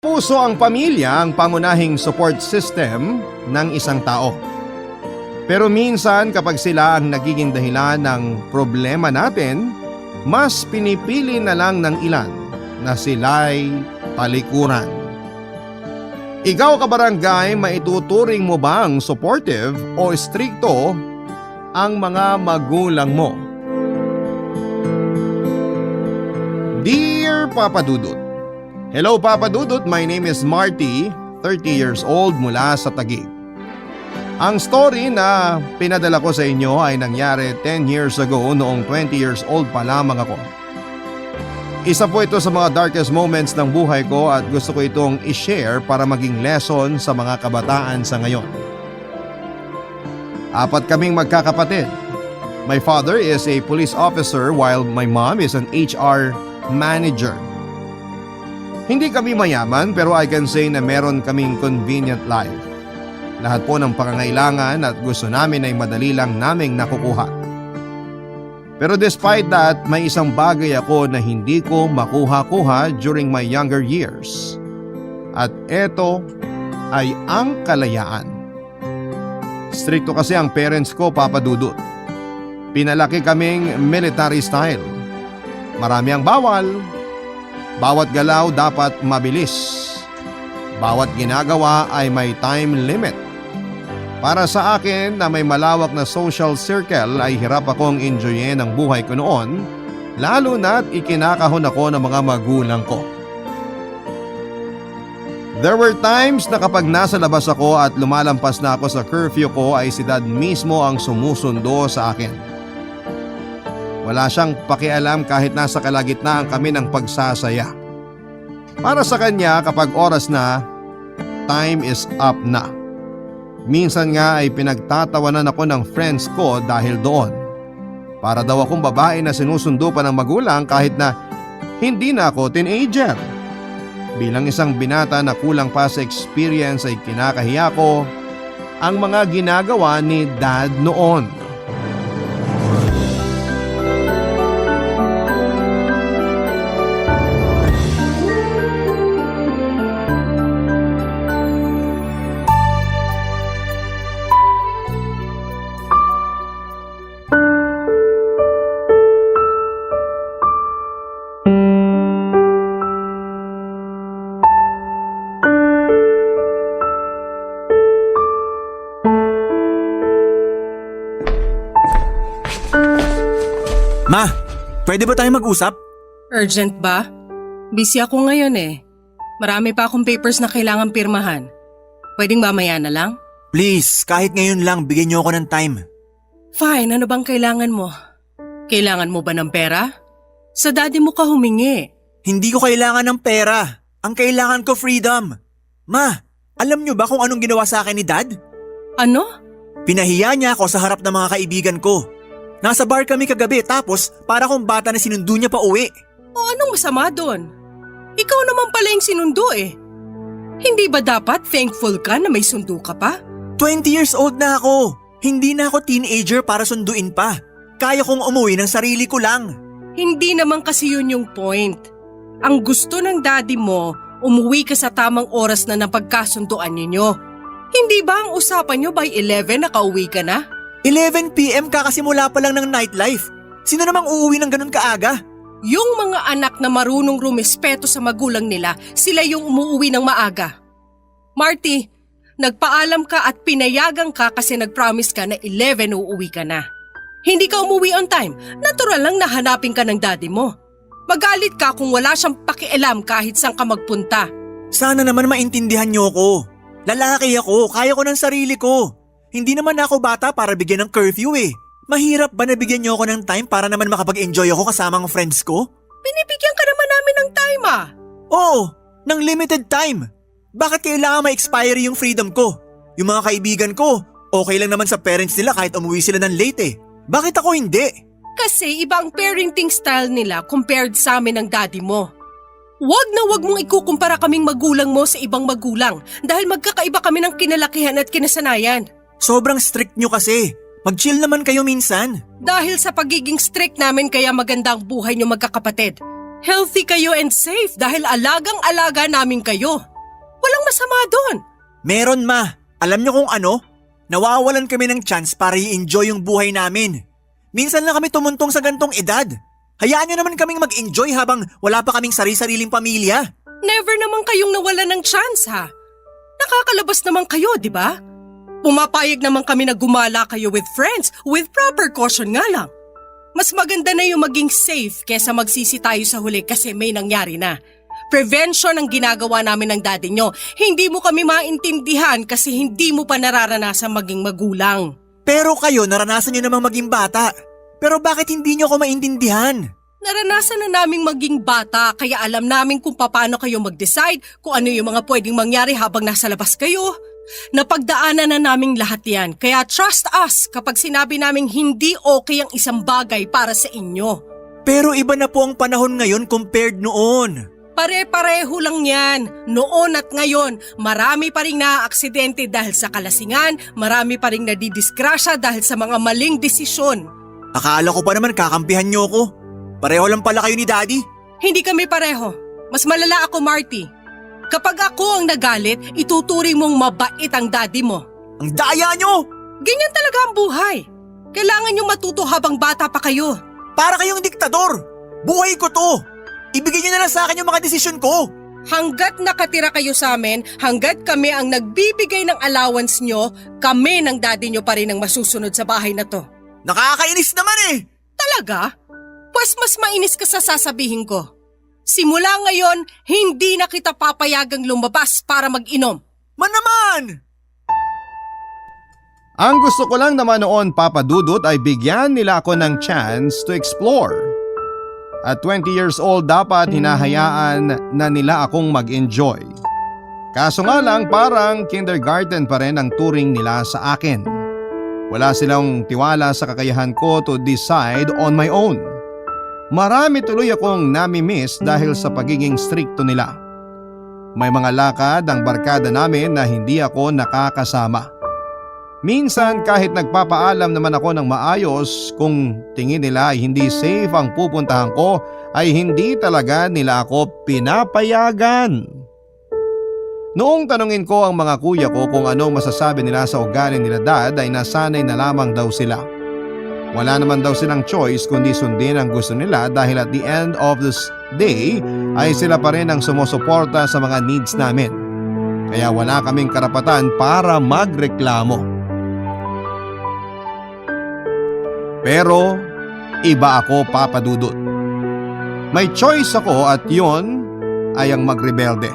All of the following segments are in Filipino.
Puso ang pamilya ang pangunahing support system ng isang tao. Pero minsan kapag sila ang nagiging dahilan ng problema natin, mas pinipili na lang ng ilan na sila'y talikuran. Ikaw kabarangay, maituturing mo bang supportive o stricto ang mga magulang mo? Dear Papa Dudut, hello Papa Dudut, my name is Marty, 30 years old mula sa Taguig. Ang story na pinadala ko sa inyo ay nangyari 10 years ago noong 20 years old pa lamang ako. Isa po ito sa mga darkest moments ng buhay ko at gusto ko itong i-share para maging lesson sa mga kabataan sa ngayon. 4 kaming magkakapatid. My father is a police officer while my mom is an HR manager. Hindi kami mayaman pero I can say na meron kaming convenient life. Lahat po ng pangangailangan at gusto namin ay madali lang naming nakukuha. Pero despite that, may isang bagay ako na hindi ko makuha-kuha during my younger years. At eto ay ang kalayaan. Stricto kasi ang parents ko, Papa Dudut. Pinalaki kaming military style. Marami ang bawal. Bawat galaw dapat mabilis. Bawat ginagawa ay may time limit. Para sa akin na may malawak na social circle ay hirap akong enjoyin ang buhay ko noon, lalo na't ikinakahon ako ng mga magulang ko. There were times na kapag nasa labas ako at lumalampas na ako sa curfew ko ay si Dad mismo ang sumusundo sa akin. Wala siyang pakialam kahit nasa kalagitnaan kami ng pagsasaya. Para sa kanya kapag oras na, time is up na. Minsan nga ay pinagtatawanan ako ng friends ko dahil doon. Para daw akong babae na sinusundo pa ng magulang kahit na hindi na ako teenager. Bilang isang binata na kulang pa sa experience ay kinakahiya ko ang mga ginagawa ni Dad noon. Ma, pwede ba tayo mag-usap? Urgent ba? Busy ako ngayon eh. Marami pa akong papers na kailangan pirmahan. Pwedeng mamaya na lang? Please, kahit ngayon lang, bigyan niyo ako ng time. Fine, ano bang kailangan mo? Kailangan mo ba ng pera? Sa daddy mo ka humingi. Hindi ko kailangan ng pera. Ang kailangan ko freedom. Ma, alam niyo ba kung anong ginawa sa akin ni Dad? Ano? Pinahiya niya ako sa harap ng mga kaibigan ko. Nasa bar kami kagabi tapos para kong bata na sinundo niya pa uwi. O anong masama doon? Ikaw naman pala yung sinundo eh. Hindi ba dapat thankful ka na may sundo ka pa? 20 years old na ako. Hindi na ako teenager para sunduin pa. Kaya kong umuwi ng sarili ko lang. Hindi naman kasi yun yung point. Ang gusto ng daddy mo, umuwi ka sa tamang oras na napagkasunduan ninyo. Hindi ba ang usapan nyo by 11 nakauwi ka na? 11 PM kakasimula pa lang ng nightlife. Sino namang uuwi ng ganun kaaga? Yung mga anak na marunong rumispeto sa magulang nila, sila yung umuuwi ng maaga. Marty, nagpaalam ka at pinayagan ka kasi nag-promise ka na 11 uuwi ka na. Hindi ka umuwi on time, natural lang na hanapin ka ng daddy mo. Magalit ka kung wala siyang pakialam kahit saan ka magpunta. Sana naman maintindihan niyo ko. Lalaki ako, kaya ko ng sarili ko. Hindi naman ako bata para bigyan ng curfew eh. Mahirap ba nabigyan niyo ako ng time para naman makapag-enjoy ako kasama ang friends ko? Binibigyan ka naman namin ng time ah. Oo, ng limited time. Bakit kailangan ma-expire yung freedom ko? Yung mga kaibigan ko, okay lang naman sa parents nila kahit umuwi sila ng late eh. Bakit ako hindi? Kasi iba ang parenting style nila compared sa amin ng daddy mo. Wag na wag mong ikukumpara kaming magulang mo sa ibang magulang dahil magkakaiba kami ng kinalakihan at kinasanayan. Sobrang strict nyo kasi. Mag-chill naman kayo minsan. Dahil sa pagiging strict namin kaya maganda ang buhay nyo magkakapatid. Healthy kayo and safe dahil alagang-alaga namin kayo. masama doon? Meron ma. Alam niyo kung ano? Nawawalan kami ng chance para i-enjoy yung buhay namin. Minsan lang kami tumuntong sa gantong edad. Hayaan niyo naman kaming mag-enjoy habang wala pa kaming sari-sariling pamilya. Never naman kayong nawalan ng chance ha. Nakakalabas naman kayo, di ba? Pumapayag naman kami na gumala kayo with friends, with proper caution nga lang. Mas maganda na yung maging safe kesa magsisi tayo sa huli kasi may nangyari na. Prevention ang ginagawa namin ng daddy nyo. Hindi mo kami maintindihan kasi hindi mo pa nararanasan maging magulang. Pero kayo, naranasan niyo namang maging bata. Pero bakit hindi niyo ako maintindihan? Naranasan na naming maging bata kaya alam namin kung paano kayo mag-decide kung ano yung mga pwedeng mangyari habang nasa labas kayo. Napagdaanan na naming lahat yan kaya trust us kapag sinabi naming hindi okay ang isang bagay para sa inyo. Pero iba na po ang panahon ngayon compared noon. Pare-pareho lang yan. Noon at ngayon, marami pa rin naaaksidente dahil sa kalasingan, marami pa rin nadidisgrasya dahil sa mga maling desisyon. Akala ko pa naman kakampihan niyo ako. Pareho lang pala kayo ni Daddy. Hindi kami pareho. Mas malala ako, Marty. Kapag ako ang nagalit, ituturing mong mabait ang daddy mo. Ang daya niyo! Ganyan talaga ang buhay. Kailangan nyo matuto habang bata pa kayo. Para kayong diktador! Buhay ko to! Ibigay niyo na lang sa akin yung mga desisyon ko! Hanggat nakatira kayo sa amin, hanggat kami ang nagbibigay ng allowance nyo, kami ng daddy nyo pa rin ang masusunod sa bahay na to. Nakakainis naman eh! Talaga? Pues mas mainis ka sa sasabihin ko. Simula ngayon, hindi na kita papayagang lumabas para mag-inom. Man naman! Ang gusto ko lang naman noon, Papa Dudut, ay bigyan nila ako ng chance to explore. At 20 years old dapat hinahayaan na nila akong mag-enjoy. Kaso nga lang parang kindergarten pa rin ang turing nila sa akin. Wala silang tiwala sa kakayahan ko to decide on my own. Marami tuloy akong nami-miss dahil sa pagiging strikto nila. May mga lakad ang barkada namin na hindi ako nakakasama. Minsan kahit nagpapaalam naman ako ng maayos kung tingin nila ay hindi safe ang pupuntahan ko ay hindi talaga nila ako pinapayagan. Noong tanungin ko ang mga kuya ko kung anong masasabi nila sa ugali nila dad ay nasanay na lamang daw sila. Wala naman daw silang choice kundi sundin ang gusto nila dahil at the end of this day ay sila pa rin ang sumusuporta sa mga needs namin. Kaya wala kaming karapatan para magreklamo. Pero iba ako, Papa Dudut. May choice ako at yon ay ang magrebelde.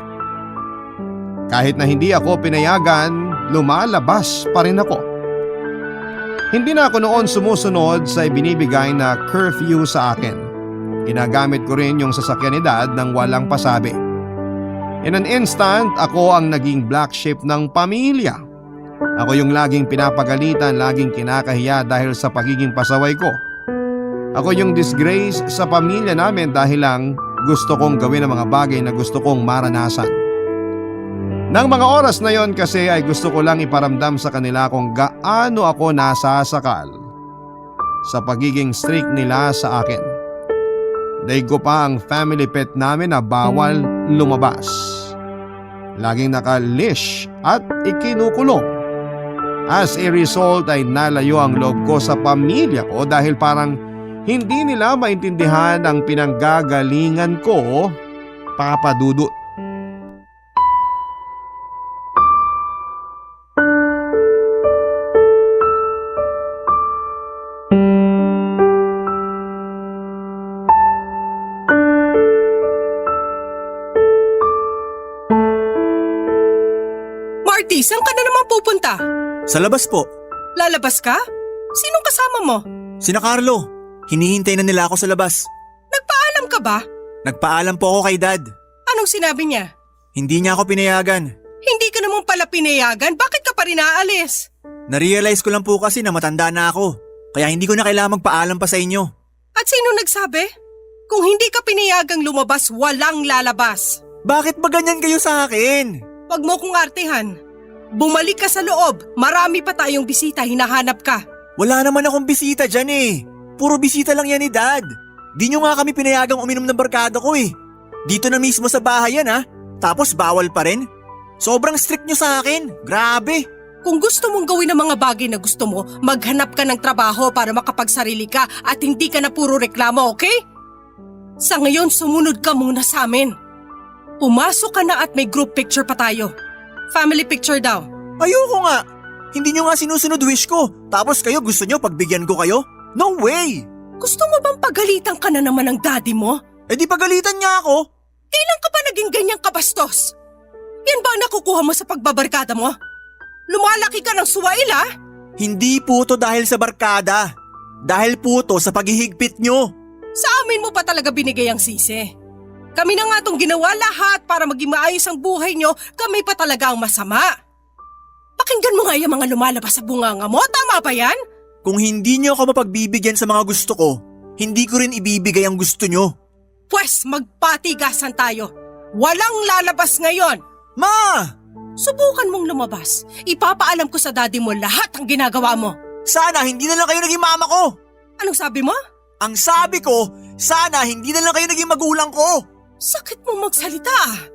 Kahit na hindi ako pinayagan, lumalabas pa rin ako. Hindi na ako noon sumusunod sa ibinibigay na curfew sa akin. Ginagamit ko rin yung sasakyan ni Dad nang walang pasabi. In an instant, ako ang naging black sheep ng pamilya. Ako yung laging pinapagalitan, laging kinakahiya dahil sa pagiging pasaway ko. Ako yung disgrace sa pamilya namin dahil lang gusto kong gawin ang mga bagay na gusto kong maranasan. Nang mga oras na yon kasi ay gusto ko lang iparamdam sa kanila kung gaano ako nasasakal sa pagiging strict nila sa akin. Daig ko pa ang family pet namin na bawal lumabas. Laging naka-leash at ikinukulong. As a result ay nalayo ang loob ko sa pamilya ko dahil parang hindi nila maintindihan ang pinanggagalingan ko, Papa Dudut. Marty, saan ka na naman pupunta? Sa labas po. Lalabas ka? Sinong kasama mo? Sina Carlo. Hinihintay na nila ako sa labas. Nagpaalam ka ba? Nagpaalam po ako kay Dad. Anong sinabi niya? Hindi niya ako pinayagan. Hindi ka naman pala pinayagan, bakit ka pa rin aalis? Narealize ko lang po kasi na matanda na ako. Kaya hindi ko na kailangan magpaalam pa sa inyo. At sino nagsabi? Kung hindi ka pinayagang lumabas, walang lalabas. Bakit ba ganyan kayo sa akin? Huwag mo kong artehan. Bumalik ka sa loob, marami pa tayong bisita, hinahanap ka. Wala naman akong bisita dyan eh. Puro bisita lang yan ni Dad. Di nyo nga kami pinayagang uminom ng barkada ko eh. Dito na mismo sa bahay yan ha. Tapos bawal pa rin. Sobrang strict nyo sa akin. Grabe. Kung gusto mong gawin ang mga bagay na gusto mo, maghanap ka ng trabaho para makapagsarili ka at hindi ka na puro reklamo, okay? Sa ngayon, sumunod ka muna sa amin. Pumasok ka na at may group picture pa tayo. Family picture daw. Ayoko nga. Hindi nyo nga sinusunod wish ko. Tapos kayo gusto nyo pagbigyan ko kayo? No way! Gusto mo bang pagalitan ka na naman ng daddy mo? Eh di pagalitan niya ako. Kailan ka pa naging ganyang kabastos? Yan ba ang nakukuha mo sa pagbabarkada mo? Lumalaki ka ng suwail, ha? Hindi po to dahil sa barkada. Dahil po to sa paghihigpit nyo. Sa amin mo pa talaga binigay ang sisi. Kami na nga itong ginawa lahat para maging maayos ang buhay nyo, kami pa talaga ang masama. Pakinggan mo nga yung mga lumalabas sa bunganga mo, tama ba yan? Kung hindi nyo ako mapagbibigyan sa mga gusto ko, hindi ko rin ibibigay ang gusto nyo. Pwes, magpatigasan tayo. Walang lalabas ngayon. Ma! Subukan mong lumabas. Ipapaalam ko sa daddy mo lahat ang ginagawa mo. Sana hindi na lang kayo naging mama ko. Anong sabi mo? Ang sabi ko, sana hindi na lang kayo naging magulang ko. Sakit mo magsalita.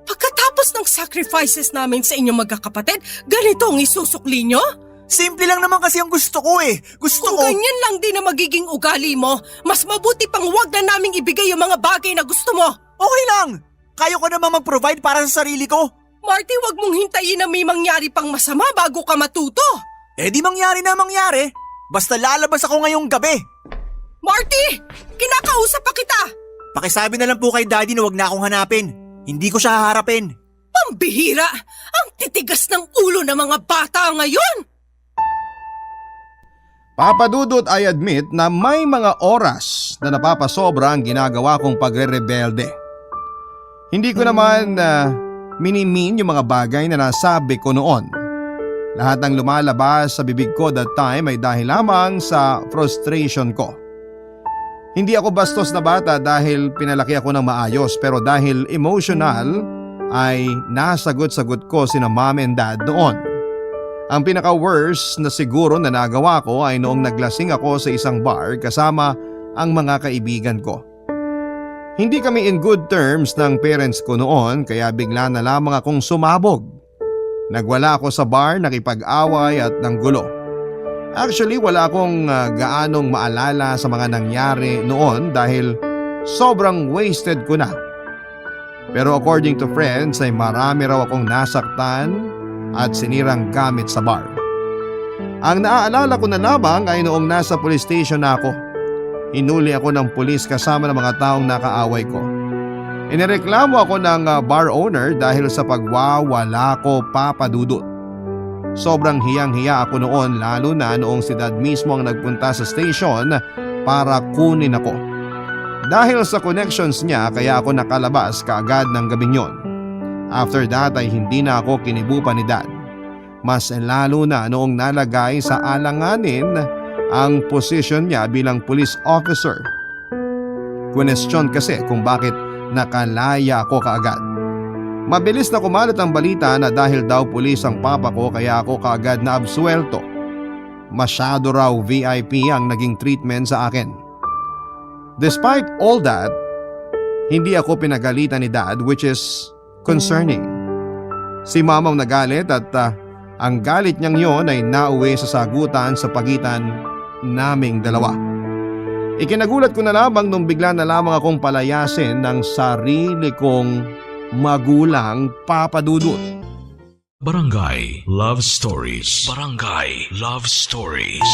Pagkatapos ng sacrifices namin sa inyong magkakapatid, ganito ang isusukli nyo? Simple lang naman kasi ang gusto ko eh. Gusto Kung ko… ganyan lang din na magiging ugali mo, mas mabuti pang huwag na naming ibigay yung mga bagay na gusto mo. Okay lang. Kaya ko namang mag-provide para sa sarili ko. Marty, wag mong hintayin na may mangyari pang masama bago ka matuto. Eh di mangyari na mangyari. Basta lalabas ako ngayong gabi. Marty! Kinakausap pa kita! Pakisabi na lang po kay daddy na wag na akong hanapin. Hindi ko siya haharapin. Pambihira! Ang titigas ng ulo ng mga bata ngayon! Papa Dudut, I admit na may mga oras na napapasobra ang ginagawa kong pagre-rebelde. Hindi ko naman minimin yung mga bagay na nasabi ko noon. Lahat ng lumalabas sa bibig ko that time ay dahil lamang sa frustration ko. Hindi ako bastos na bata dahil pinalaki ako ng maayos, pero dahil emotional ay nasagot-sagot ko sina mom and dad noon. Ang pinaka-worst na siguro na nagawa ko ay noong naglasing ako sa isang bar kasama ang mga kaibigan ko. Hindi kami in good terms ng parents ko noon kaya bigla na lamang akong sumabog. Nagwala ako sa bar, nakipag-away at nanggulo. Actually wala akong gaanong maalala sa mga nangyari noon dahil sobrang wasted ko na. Pero according to friends ay marami raw akong nasaktan at sinirang gamit sa bar. Ang naaalala ko na lamang ay noong nasa police station na ako. Hinuli ako ng pulis kasama ng mga taong nakaaway ko. Inireklamo ako ng bar owner dahil sa pagwawala ko, Papa Dudut. Sobrang hiyang-hiya ako noon lalo na noong si dad mismo ang nagpunta sa station para kunin ako. Dahil sa connections niya kaya ako nakalabas kaagad ng gabing yon. After that ay hindi na ako kinibupa ni dad. Mas lalo na noong nalagay sa alanganin ang posisyon niya bilang police officer. Question kasi kung bakit nakalaya ako kaagad. Mabilis na kumalat ang balita na dahil daw pulis ang papa ko kaya ako kaagad na absuelto. Masyado raw VIP ang naging treatment sa akin. Despite all that, hindi ako pinagalitan ni dad which is concerning. Si mamang nagalit at ang galit niyang yon ay nauwi sa sagutan sa pagitan naming dalawa. Ikinagulat ko na lamang nung bigla na lamang akong palayasin ng sarili kong magulang, Papa Dudut. Barangay Love Stories. Barangay Love Stories.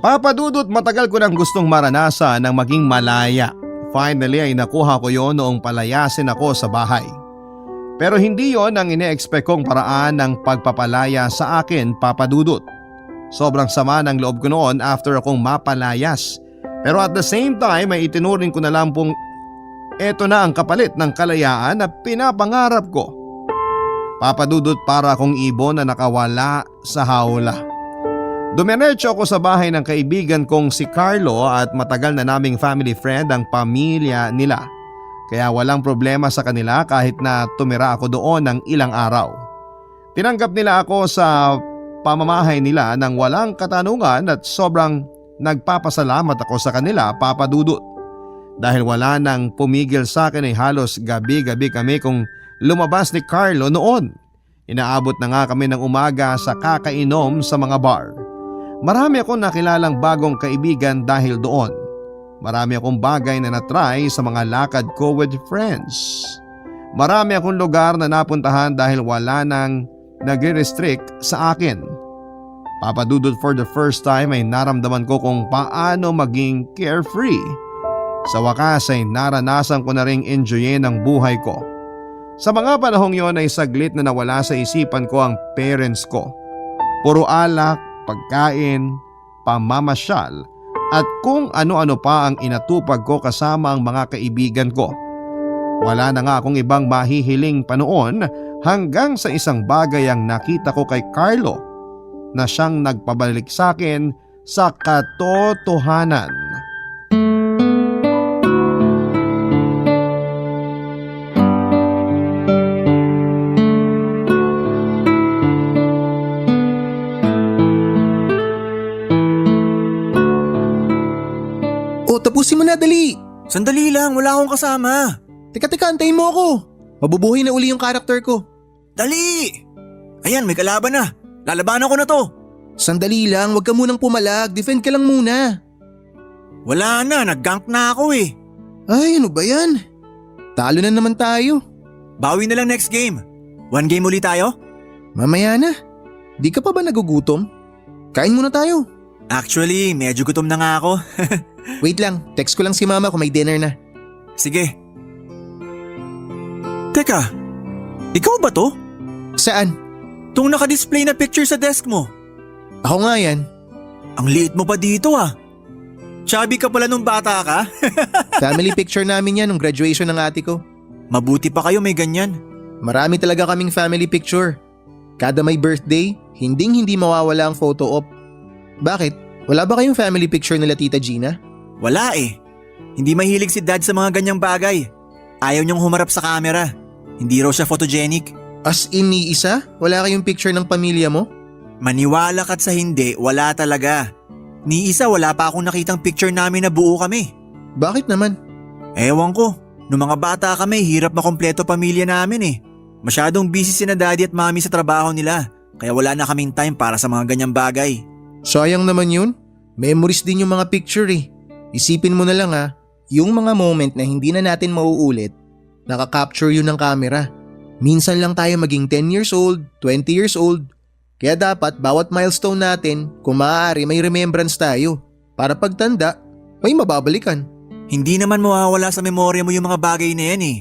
Papa Dudut, matagal ko nang gustong maranasan ng maging malaya. Finally ay nakuha ko yon noong palayasin ako sa bahay. Pero hindi yon ang ine-expect kong paraan ng pagpapalaya sa akin, Papa Dudut. Sobrang sama ng loob ko noon after akong mapalayas. Pero at the same time ay itinuring ko na lang pong eto na ang kapalit ng kalayaan na pinapangarap ko. Papa Dudut, para akong ibon na nakawala sa hawla. Dumiretso ako sa bahay ng kaibigan kong si Carlo at matagal na naming family friend ang pamilya nila. Kaya walang problema sa kanila kahit na tumira ako doon ng ilang araw. Tinanggap nila ako sa pamamahay nila ng walang katanungan at sobrang nagpapasalamat ako sa kanila, Papa Dudut. Dahil wala nang pumigil sa akin ay halos gabi-gabi kami kung lumabas ni Carlo noon. Inaabot na nga kami ng umaga sa kakainom sa mga bar. Marami akong nakilalang bagong kaibigan dahil doon. Marami akong bagay na natry sa mga lakad ko with friends. Marami akong lugar na napuntahan dahil wala nang nagre-restrict sa akin. Papadudod, for the first time ay naramdaman ko kung paano maging carefree. Sa wakas ay naranasan ko na ring enjoyin ang buhay ko. Sa mga panahong yon ay saglit na nawala sa isipan ko ang parents ko. Puro alak, pagkain, pamamasyal at kung ano-ano pa ang inatupag ko kasama ang mga kaibigan ko. Wala na nga akong ibang mahihiling pa noon hanggang sa isang bagay ang nakita ko kay Carlo na siyang nagpabalik sa akin sa katotohanan. O, tapusin mo na, dali! Sandali lang, wala akong kasama. Teka, antayin mo ako! Mabubuhay na uli yung karakter ko. Dali! Ayan, may kalaban na. Lalabanan ko na to. Sandali lang, wag ka munang pumalag. Defend ka lang muna. Wala na, nag-gank na ako eh. Ay, ano ba yan? Talo na naman tayo. Bawi na lang next game. 1 game ulit tayo? Mamaya na. Di ka pa ba nagugutom? Kain muna tayo. Actually, medyo gutom na nga ako. Wait lang, text ko lang si mama kung may dinner na. Sige. Teka, ikaw ba to? Saan? Tung naka-display na picture sa desk mo. Ako nga yan. Ang liit mo pa dito ah. Chubby ka pala nung bata ka? Family picture namin yan nung graduation ng ate ko. Mabuti pa kayo may ganyan. Marami talaga kaming family picture. Kada may birthday, hindi mawawala ang photo op. Bakit? Wala ba kayong family picture nila Tita Gina? Wala eh. Hindi mahilig si dad sa mga ganyang bagay. Ayaw niyang humarap sa camera. Hindi raw siya photogenic. As in ni isa? Wala kayong picture ng pamilya mo? Maniwala ka't sa hindi, wala talaga. Ni isa wala pa akong nakitang picture namin na buo kami. Bakit naman? Ewan ko, nung mga bata kami hirap makompleto pamilya namin eh. Masyadong busy sina daddy at mommy sa trabaho nila, kaya wala na kaming time para sa mga ganyang bagay. Sayang naman yun. Memories din yung mga picture eh. Isipin mo na lang ha, yung mga moment na hindi na natin mauulit, nakaka-capture yun ng camera. Minsan lang tayo maging 10 years old, 20 years old. Kaya dapat bawat milestone natin, kung maaari may remembrance tayo. Para pagtanda, may mababalikan. Hindi naman mawawala sa memorya mo yung mga bagay na yan eh.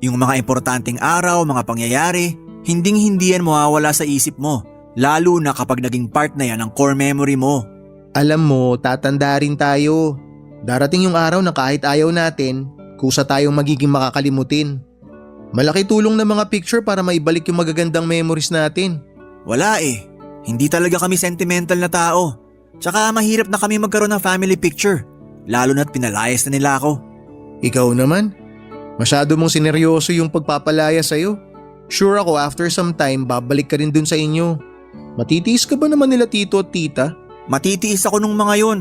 Yung mga importanteng araw, mga pangyayari, hindi yan mawawala sa isip mo. Lalo na kapag naging part na yan ng core memory mo. Alam mo, tatanda rin tayo. Darating yung araw na kahit ayaw natin, kusa tayong magiging makakalimutin. Malaki tulong ng mga picture para maibalik yung magagandang memories natin. Wala eh. Hindi talaga kami sentimental na tao. Tsaka mahirap na kami magkaroon ng family picture. Lalo na't pinalayas na nila ako. Ikaw naman, masyado mong sineryoso yung pagpapalaya sa'yo. Sure ako after some time babalik ka rin dun sa inyo. Matitiis ka ba naman nila tito at tita? Matitiis ako nung mga yon.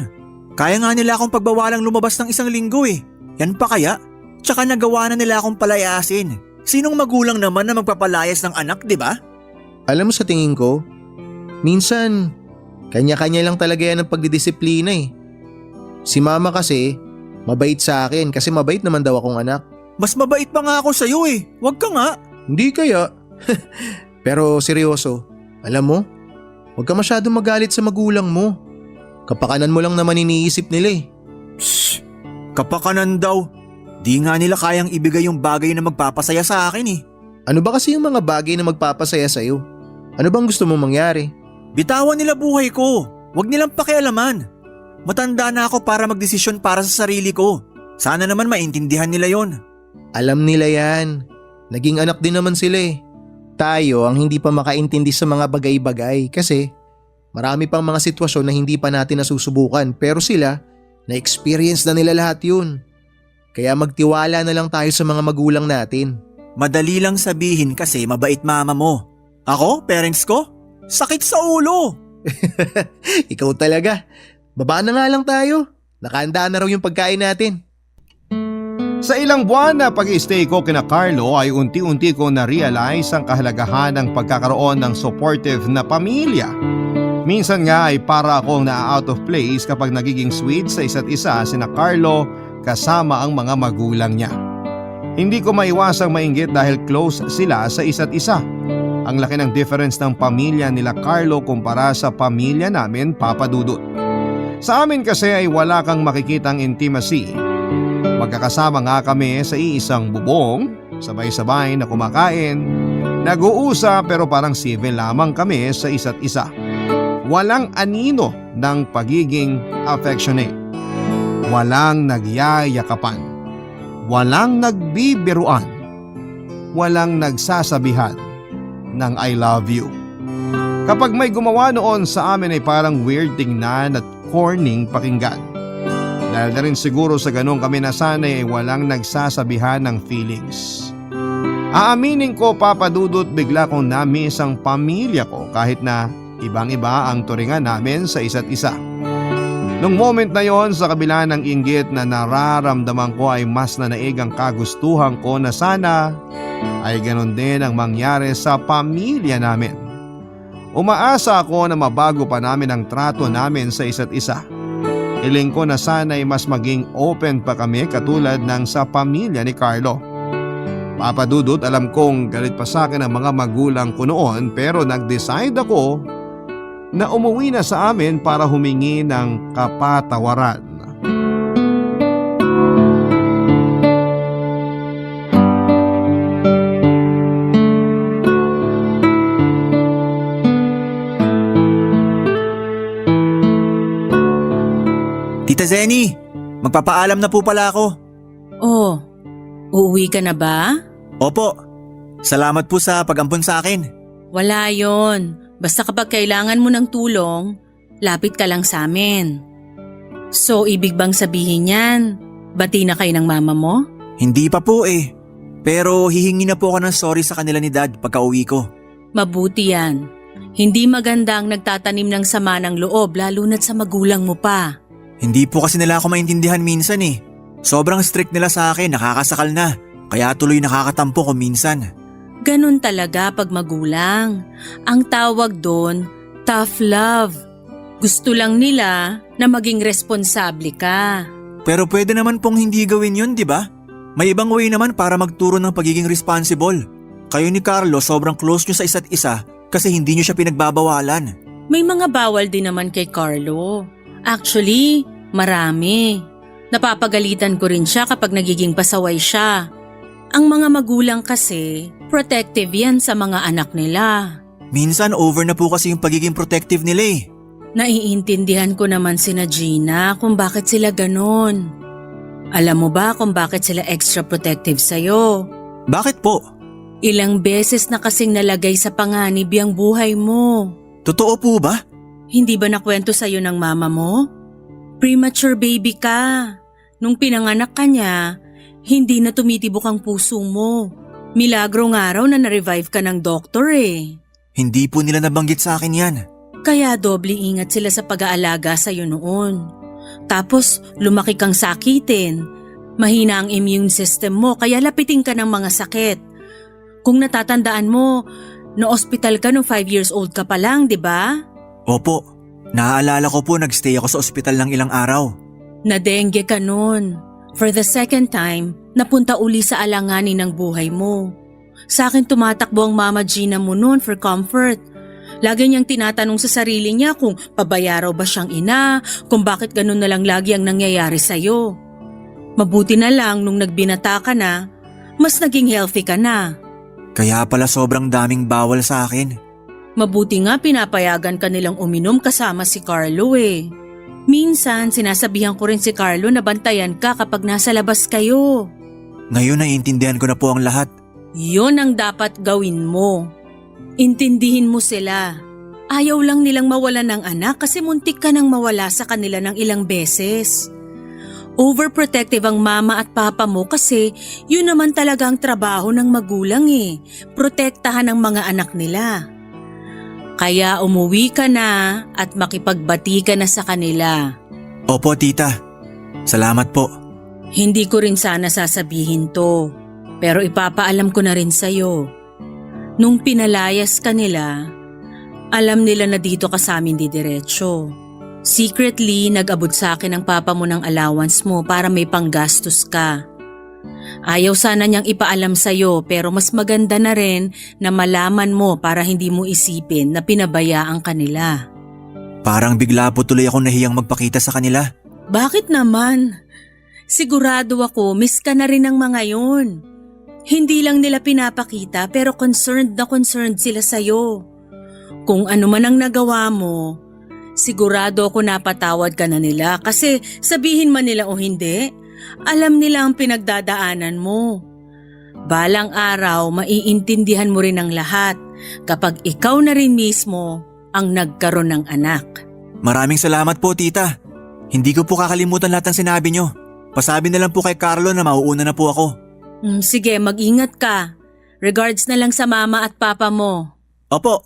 Kaya nga nila akong pagbawalang lumabas ng 1 linggo eh. Yan pa kaya? Tsaka nagawa na nila akong palayasin. Sinong magulang naman na magpapalayas ng anak, di ba? Alam mo sa tingin ko, minsan kanya-kanya lang talaga yan ang pagdidisiplina eh. Si mama kasi, mabait sa akin kasi mabait naman daw akong anak. Mas mabait pa nga ako sa'yo eh. Huwag ka nga. Hindi kaya. Pero seryoso, alam mo, huwag ka masyadong magalit sa magulang mo. Kapakanan mo lang naman iniisip nila eh. Shh! Kapakanan daw. Di nga nila kayang ibigay yung bagay na magpapasaya sa akin eh. Ano ba kasi yung mga bagay na magpapasaya sa'yo? Ano bang gusto mong mangyari? Bitawan nila buhay ko. Huwag nilang pakialaman. Matanda na ako para magdesisyon para sa sarili ko. Sana naman maintindihan nila yon. Alam nila yan. Naging anak din naman sila eh. Tayo ang hindi pa makaintindi sa mga bagay-bagay kasi marami pang mga sitwasyon na hindi pa natin nasusubukan pero sila, na-experience na nila lahat yun. Kaya magtiwala na lang tayo sa mga magulang natin. Madali lang sabihin kasi mabait mama mo. Ako, parents ko? Sakit sa ulo. Ikaw talaga. Baba na nga lang tayo. Nakahanda na raw yung pagkain natin. Sa ilang buwan na pag-stay ko kina Carlo ay unti-unti ko na-realize ang kahalagahan ng pagkakaroon ng supportive na pamilya. Minsan nga ay para akong na-out of place kapag nagiging sweet sa isa't isa sina Carlo kasama ang mga magulang niya. Hindi ko maiwasang mainggit dahil close sila sa isa't isa. Ang laki ng difference ng pamilya nila Carlo kumpara sa pamilya namin, Papa Dudut. Sa amin kasi ay wala kang makikitang intimacy. Magkakasama nga kami sa iisang bubong, sabay-sabay na kumakain, nag-uusap pero parang civil lamang kami sa isa't isa. Walang anino ng pagiging affectionate. Walang nagyayakapan. Walang nagbibiruan. Walang nagsasabihan ng I love you. Kapag may gumawa noon sa amin ay parang weird tingnan at corning pakinggan. Dahil na rin siguro sa ganun kami nasanay ay walang nagsasabihan ng feelings. Aaminin ko, Papa Dudut, bigla kong na-miss ang pamilya ko kahit na ibang-iba ang turingan namin sa isa't isa. Nung moment na yon, sa kabila ng inggit na nararamdaman ko ay mas nanaig ang kagustuhan ko na sana ay ganun din ang mangyari sa pamilya namin. Umaasa ako na mabago pa namin ang trato namin sa isa't isa. Hiling ko na sana ay mas maging open pa kami katulad ng sa pamilya ni Carlo. Papa Dudut, alam kong galit pa sa akin ang mga magulang ko noon pero nag-decide ako na umuwi na sa amin para humingi ng kapatawaran. Tita Zenny, magpapaalam na po pala ako. Oh, uuwi ka na ba? Opo, salamat po sa pag-ampon sa akin. Wala yon. Basta kapag kailangan mo ng tulong, lapit ka lang sa amin. So, ibig bang sabihin yan, bati na kayo ng mama mo? Hindi pa po eh. Pero hihingi na po ako ng sorry sa kanila ni Dad pagka uwi ko. Mabuti yan. Hindi maganda ang nagtatanim ng sama ng loob lalo na't sa magulang mo pa. Hindi po kasi nila ako maintindihan minsan eh. Sobrang strict nila sa akin, nakakasakal na. Kaya tuloy nakakatampo ko minsan. Ganun talaga pag magulang. Ang tawag doon, tough love. Gusto lang nila na maging responsable ka. Pero pwede naman pong hindi gawin yun, di ba? May ibang way naman para magturo ng pagiging responsible. Kayo ni Carlo sobrang close nyo sa isa't isa kasi hindi nyo siya pinagbabawalan. May mga bawal din naman kay Carlo. Actually, marami. Napapagalitan ko rin siya kapag nagiging pasaway siya. Ang mga magulang kasi, protective yan sa mga anak nila. Minsan over na po kasi yung pagiging protective nila eh. Naiintindihan ko naman sina Gina kung bakit sila ganon. Alam mo ba kung bakit sila extra protective sa'yo? Bakit po? Ilang beses na kasing nalagay sa panganib ang buhay mo. Totoo po ba? Hindi ba nakwento sa'yo ng mama mo? Premature baby ka. Nung pinanganak ka niya, hindi na tumitibok ang puso mo. Milagro nga raw na na-revive ka ng doktor eh. Hindi po nila nabanggit sa akin yan. Kaya doble ingat sila sa pag-aalaga sa'yo noon. Tapos lumaki kang sakitin. Mahina ang immune system mo kaya lapitin ka ng mga sakit. Kung natatandaan mo, na-hospital ka nung 5 years old ka pa lang, di ba? Opo, naaalala ko po nagstay ako sa ospital ng ilang araw. Na-dengue ka noon. For the second time, napunta uli sa alanganin ng buhay mo. Sa akin tumatakbo ang Mama Gina mo noon for comfort. Lagi niyang tinatanong sa sarili niya kung pabayaraw ba siyang ina, kung bakit ganun na lang lagi ang nangyayari sa'yo. Mabuti na lang nung nagbinata ka na, mas naging healthy ka na. Kaya pala sobrang daming bawal sa akin. Mabuti nga pinapayagan ka nilang uminom kasama si Carlo eh. Minsan sinasabihan ko rin si Carlo na bantayan ka kapag nasa labas kayo. Ngayon naiintindihan ko na po ang lahat. Yon ang dapat gawin mo. Intindihin mo sila. Ayaw lang nilang mawalan ng anak kasi muntik ka nang mawala sa kanila ng ilang beses. Overprotective ang mama at papa mo kasi yun naman talaga ang trabaho ng magulang eh. Protektahan ang mga anak nila. Kaya umuwi ka na at makipagbati ka na sa kanila. Opo tita, salamat po. Hindi ko rin sana sasabihin to, pero ipapaalam ko na rin sa'yo. Nung pinalayas ka nila, alam nila na dito ka sa amin didiretso. Secretly, nag-abot sa akin ang papa mo ng allowance mo para may panggastos ka. Ayaw sana niyang ipaalam sa'yo pero mas maganda na rin na malaman mo para hindi mo isipin na pinabayaan ka nila. Parang bigla po tuloy akong nahiyang magpakita sa kanila. Bakit naman? Sigurado ako miss ka na rin ng mga yun. Hindi lang nila pinapakita pero concerned na concerned sila sa'yo. Kung ano man ang nagawa mo, sigurado ako napatawad ka na nila kasi sabihin man nila o hindi, alam nila ang pinagdadaanan mo. Balang araw, maiintindihan mo rin ang lahat kapag ikaw na rin mismo ang nagkaroon ng anak. Maraming salamat po, tita. Hindi ko po kakalimutan lahat ng sinabi nyo. Pasabi na lang po kay Carlo na mauuna na po ako. Sige, mag-ingat ka. Regards na lang sa mama at papa mo. Opo.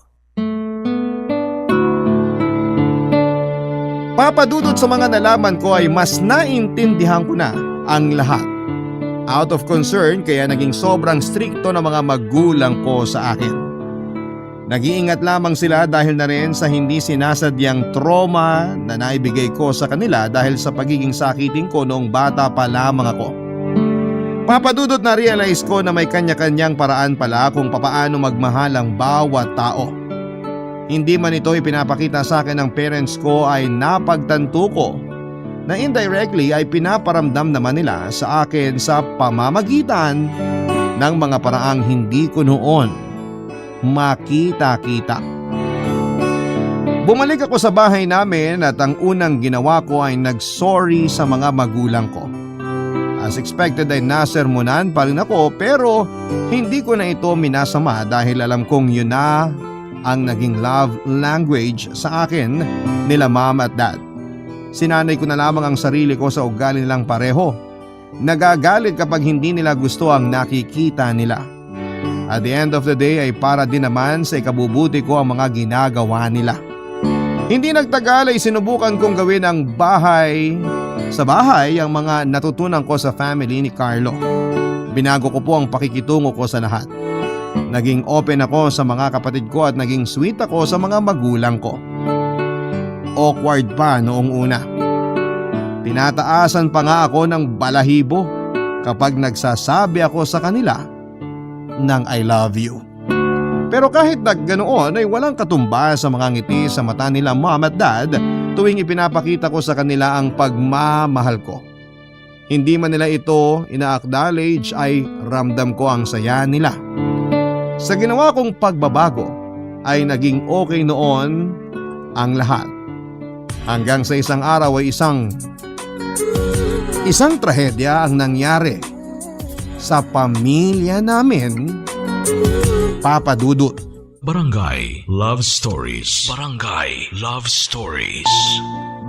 Papadudot sa mga nalaman ko ay mas naintindihan ko na ang lahat. Out of concern kaya naging sobrang strikto na mga magulang ko sa akin. Nag-iingat lamang sila dahil na rin sa hindi sinasadyang trauma na naibigay ko sa kanila dahil sa pagiging sakitin ko noong bata pa lamang ako. Papadudot na realize ko na may kanya-kanyang paraan pala kung papaano magmahal ang bawat tao. Hindi man ito ipinapakita sa akin ng parents ko ay napagtanto ko na indirectly ay pinaparamdam naman nila sa akin sa pamamagitan ng mga paraang hindi ko noon makita-kita. Bumalik ako sa bahay namin at ang unang ginawa ko ay nag-sorry sa mga magulang ko. As expected ay nasermonan pa rin ako pero hindi ko na ito minasama dahil alam kong yun na ang naging love language sa akin nila mom at dad. Sinanay ko na lamang ang sarili ko sa ugali nilang pareho. Nagagalit kapag hindi nila gusto ang nakikita nila. At the end of the day ay para din naman sa ikabubuti ko ang mga ginagawa nila. Hindi nagtagal ay sinubukan kong gawin ang sa bahay ang mga natutunan ko sa family ni Carlo. Binago ko po ang pakikitungo ko sa lahat. Naging open ako sa mga kapatid ko at naging sweet ako sa mga magulang ko. Awkward pa noong una. Tinataasan pa nga ako ng balahibo kapag nagsasabi ako sa kanila ng I love you. Pero kahit ganoon ay walang katumbas sa mga ngiti sa mata nila mom at dad tuwing ipinapakita ko sa kanila ang pagmamahal ko. Hindi man nila ito ina-acknowledge ay ramdam ko ang saya nila. Sa ginawa kong pagbabago ay naging okay noon ang lahat. Hanggang sa isang araw ay isang trahedya ang nangyari sa pamilya namin, Papa Dudut. Barangay Love Stories. Barangay Love Stories.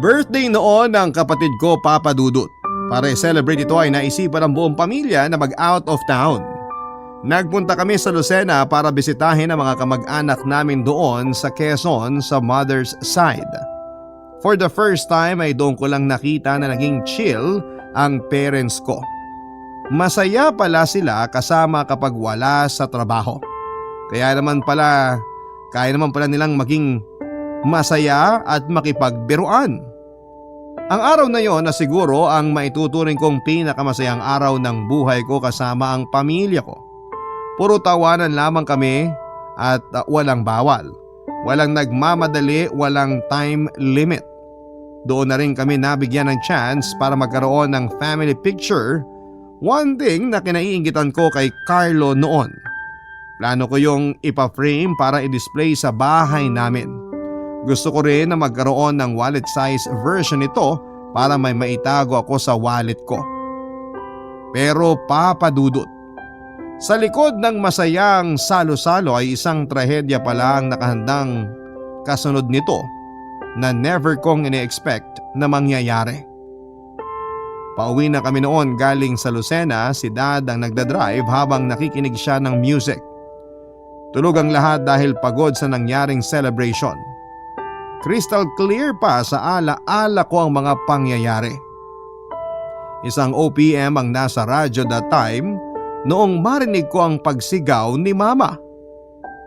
Birthday noon ng kapatid ko, Papa Dudut. Para i-celebrate ito ay naisipan ng buong pamilya na mag-out of town. Nagpunta kami sa Lucena para bisitahin ang mga kamag-anak namin doon sa Quezon sa mother's side. For the first time ay doon ko lang nakita na naging chill ang parents ko. Masaya pala sila kasama kapag wala sa trabaho. Kaya naman pala, kaya naman pala nilang maging masaya at makipagbiruan. Ang araw na yon na siguro ang maituturing kong pinakamasayang araw ng buhay ko kasama ang pamilya ko. Puro tawanan lamang kami at walang bawal. Walang nagmamadali, walang time limit. Doon na rin kami nabigyan ng chance para magkaroon ng family picture. One thing na kinaiingitan ko kay Carlo noon. Plano ko yung ipa-frame para i-display sa bahay namin. Gusto ko rin na magkaroon ng wallet size version nito para may maitago ako sa wallet ko. Pero Papa Dudut, sa likod ng masayang salo-salo ay isang trahedya pala ang nakahandang kasunod nito na never kong ine-expect na mangyayari. Pauwi na kami noon galing sa Lucena, si Dad ang nagdadrive habang nakikinig siya ng music. Tulog ang lahat dahil pagod sa nangyaring celebration. Crystal clear pa sa ala-ala ko ang mga pangyayari. Isang OPM ang nasa radyo that time noong marinig ko ang pagsigaw ni Mama.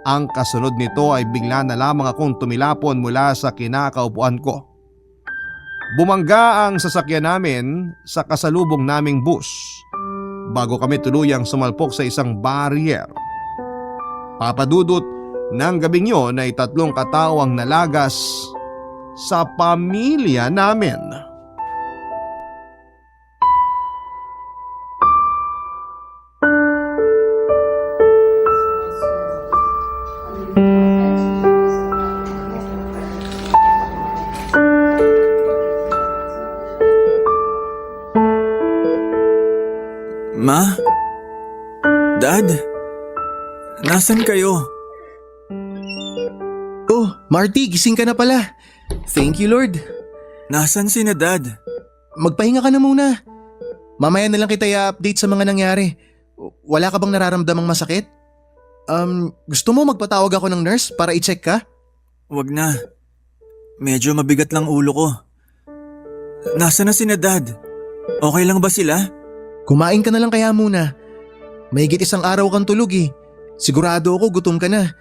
Ang kasunod nito ay bigla na lamang akong tumilapon mula sa kinakaupuan ko. Bumangga ang sasakyan namin sa kasalubong naming bus bago kami tuluyang sumalpok sa isang barrier. Papadudot ng gabing yon ay 3 katao ang nalagas sa pamilya namin. Ma? Dad? Nasaan kayo? Oh, Marty, gising ka na pala. Thank you, Lord. Nasaan sina Dad? Magpahinga ka na muna. Mamaya na lang kita i-update sa mga nangyari. Wala ka bang nararamdamang masakit? Gusto mo magpatawag ako ng nurse para i-check ka? Wag na. Medyo mabigat lang ulo ko. Nasaan na sina Dad? Okay lang ba sila? Kumain ka na lang kaya muna. Mahigit 1 araw kang tulog eh. Sigurado ako gutom ka na.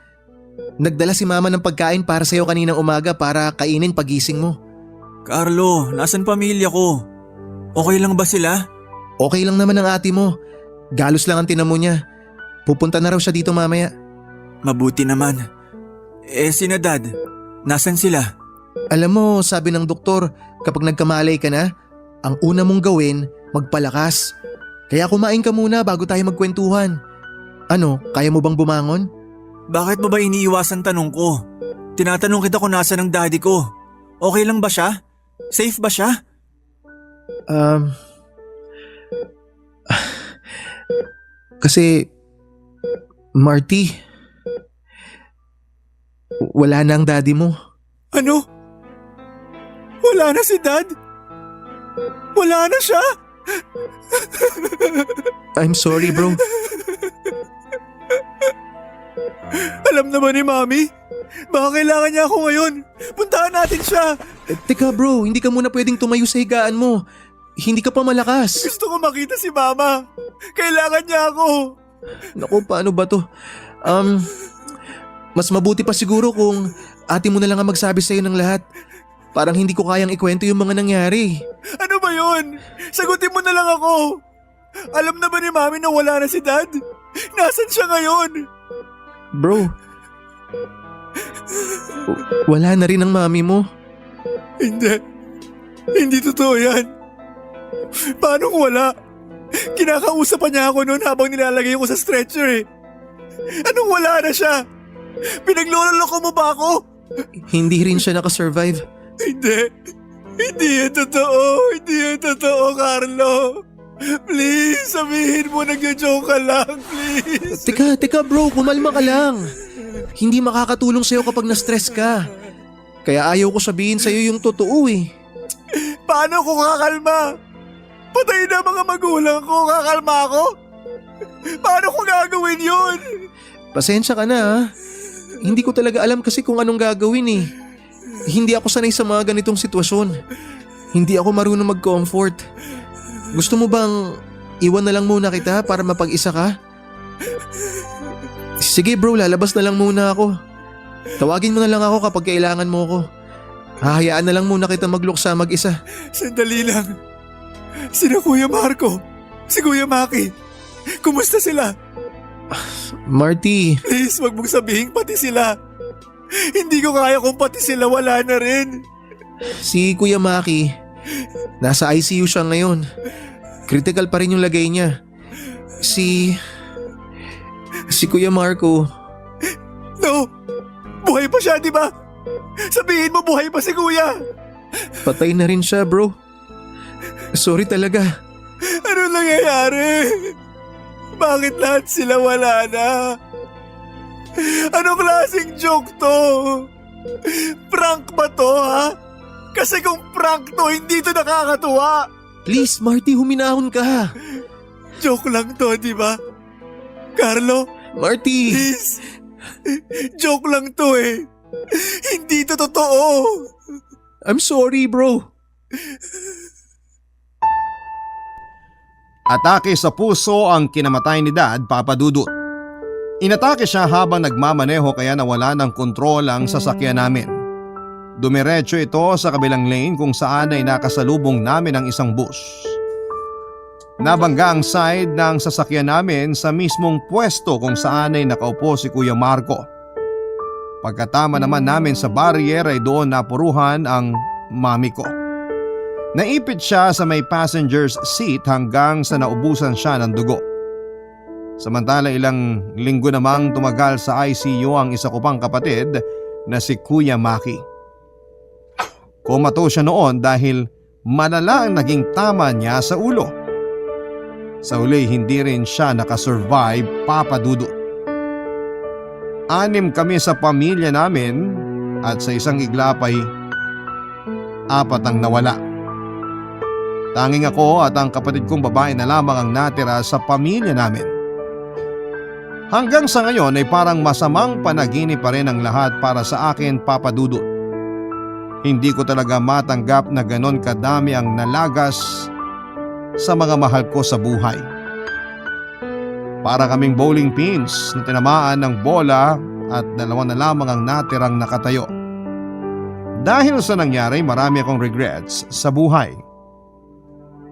Nagdala si Mama ng pagkain para sa'yo kaninang umaga para kainin pagising mo. Carlo, nasan pamilya ko? Okay lang ba sila? Okay lang naman ang ate mo. Galos lang ang tinamo niya. Pupunta na raw siya dito mamaya. Mabuti naman. Sina Dad, nasan sila? Alam mo, sabi ng doktor, kapag nagkamalay ka na, ang una mong gawin, magpalakas. Kaya kumain ka muna bago tayo magkwentuhan. Ano, kaya mo bang bumangon? Bakit mo ba iniiwasan tanong ko? Tinatanong kita kung nasan ang daddy ko. Okay lang ba siya? Safe ba siya? Kasi, Marty, wala na ang daddy mo. Ano? Wala na si Dad? Wala na siya? I'm sorry, bro. Alam naman ni Mami. Baka kailangan niya ako ngayon. Puntahan natin siya. Teka bro, hindi ka muna pwedeng tumayo sa higaan mo. Hindi ka pa malakas. Gusto ko makita si Mama. Kailangan niya ako. Naku, paano ba to? Mas mabuti pa siguro kung ate mo na lang ang magsabi sa'yo ng lahat. Parang hindi ko kayang ikwento yung mga nangyari. Ano ba yun? Sagutin mo na lang ako. Alam na ba ni Mami na wala na si Dad? Nasaan siya ngayon? Bro, wala na rin ang mami mo. Hindi. Hindi totoo yan. Paano kung wala? Kinakausap pa niya ako noon habang nilalagay ko sa stretcher eh. Anong wala na siya? Pinagloloko mo ba ako? Hindi rin siya nakasurvive. Hindi. Hindi yan totoo. Hindi yan totoo, Carlo. Please, sabihin mo nagjo-joke ka lang, please. Teka bro, kumalma ka lang. Hindi makakatulong sa'yo kapag na-stress ka. Kaya ayaw ko sabihin sa'yo yung totoo eh. Paano ko kakalma? Patay na mga magulang ko, kakalma ako? Paano ko gagawin yun? Pasensya ka na ha. Hindi ko talaga alam kasi kung anong gagawin eh. Hindi ako sanay sa mga ganitong sitwasyon. Hindi ako marunong mag-comfort. Gusto mo bang iwan na lang muna kita para mapag-isa ka? Sige bro, lalabas na lang muna ako. Tawagin mo na lang ako kapag kailangan mo ako. Hahayaan na lang muna kita magluksa mag-isa. Sandali lang. Sina Kuya Marco, si Kuya Maki. Kumusta sila? Marty, Please, wag mong sabihin pati sila. Hindi ko kaya kung pati sila wala na rin. si Kuya Maki, nasa ICU siya ngayon. Critical pa rin yung lagay niya. Si Kuya Marco, No, buhay pa siya, di ba? Sabihin mo buhay pa si Kuya. patay na rin siya bro. Sorry talaga. Ano nangyayari? Bakit lahat sila wala na? Anong klaseng joke to? Prank ba to, ha? Kasi kung prank to, hindi to nakakatuwa. Please Marty, huminahon ka. Joke lang to, di ba? Carlo, Marty, please. Joke lang to eh. Hindi to totoo. I'm sorry bro. Atake sa puso ang kinamatay ni Dad, Papa Dudut. Inatake siya habang nagmamaneho kaya nawala ng kontrol ang sasakyan namin. Dumiretso ito sa kabilang lane kung saan ay nakasalubong namin ang isang bus. Nabangga ang side ng sasakyan namin sa mismong pwesto kung saan ay nakaupo si Kuya Marco. Pagkatama naman namin sa barrier ay doon napuruhan ang mami ko. Naipit siya sa may passenger's seat hanggang sa naubusan siya ng dugo. Samantala ilang linggo namang tumagal sa ICU ang isa ko pang kapatid na si Kuya Maki. Komato siya noon dahil malala ang naging tama niya sa ulo. Sa uli hindi rin siya nakasurvive, Papa Dudut. 6 kami sa pamilya namin at sa isang iglap ay 4 ang nawala. Tanging ako at ang kapatid kong babae na lamang ang natira sa pamilya namin. Hanggang sa ngayon ay parang masamang panaginip pa rin ang lahat para sa akin, Papa Dudut. Hindi ko talaga matanggap na ganon kadami ang nalagas sa mga mahal ko sa buhay. Para kaming bowling pins na tinamaan ng bola at 2 na lamang ang natirang nakatayo. Dahil sa nangyari, marami akong regrets sa buhay.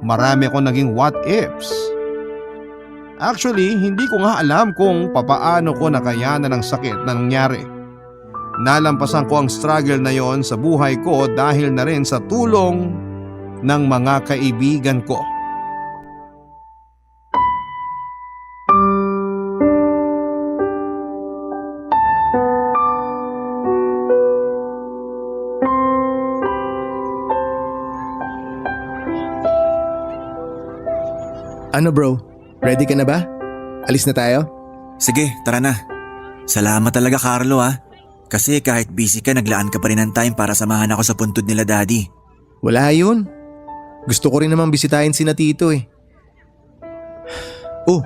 Marami akong naging what ifs. Actually, hindi ko nga alam kung papaano ko nakayanan ang sakit na nangyari. Nalampasan ko ang struggle na yon sa buhay ko dahil na rin sa tulong ng mga kaibigan ko. Ano bro? Ready ka na ba? Alis na tayo? Sige, tara na. Salamat talaga Carlo ha. Kasi kahit busy ka, naglaan ka pa rin ng time para samahan ako sa puntod nila daddy. Wala yun. Gusto ko rin namang bisitahin sina Tito eh. Oh,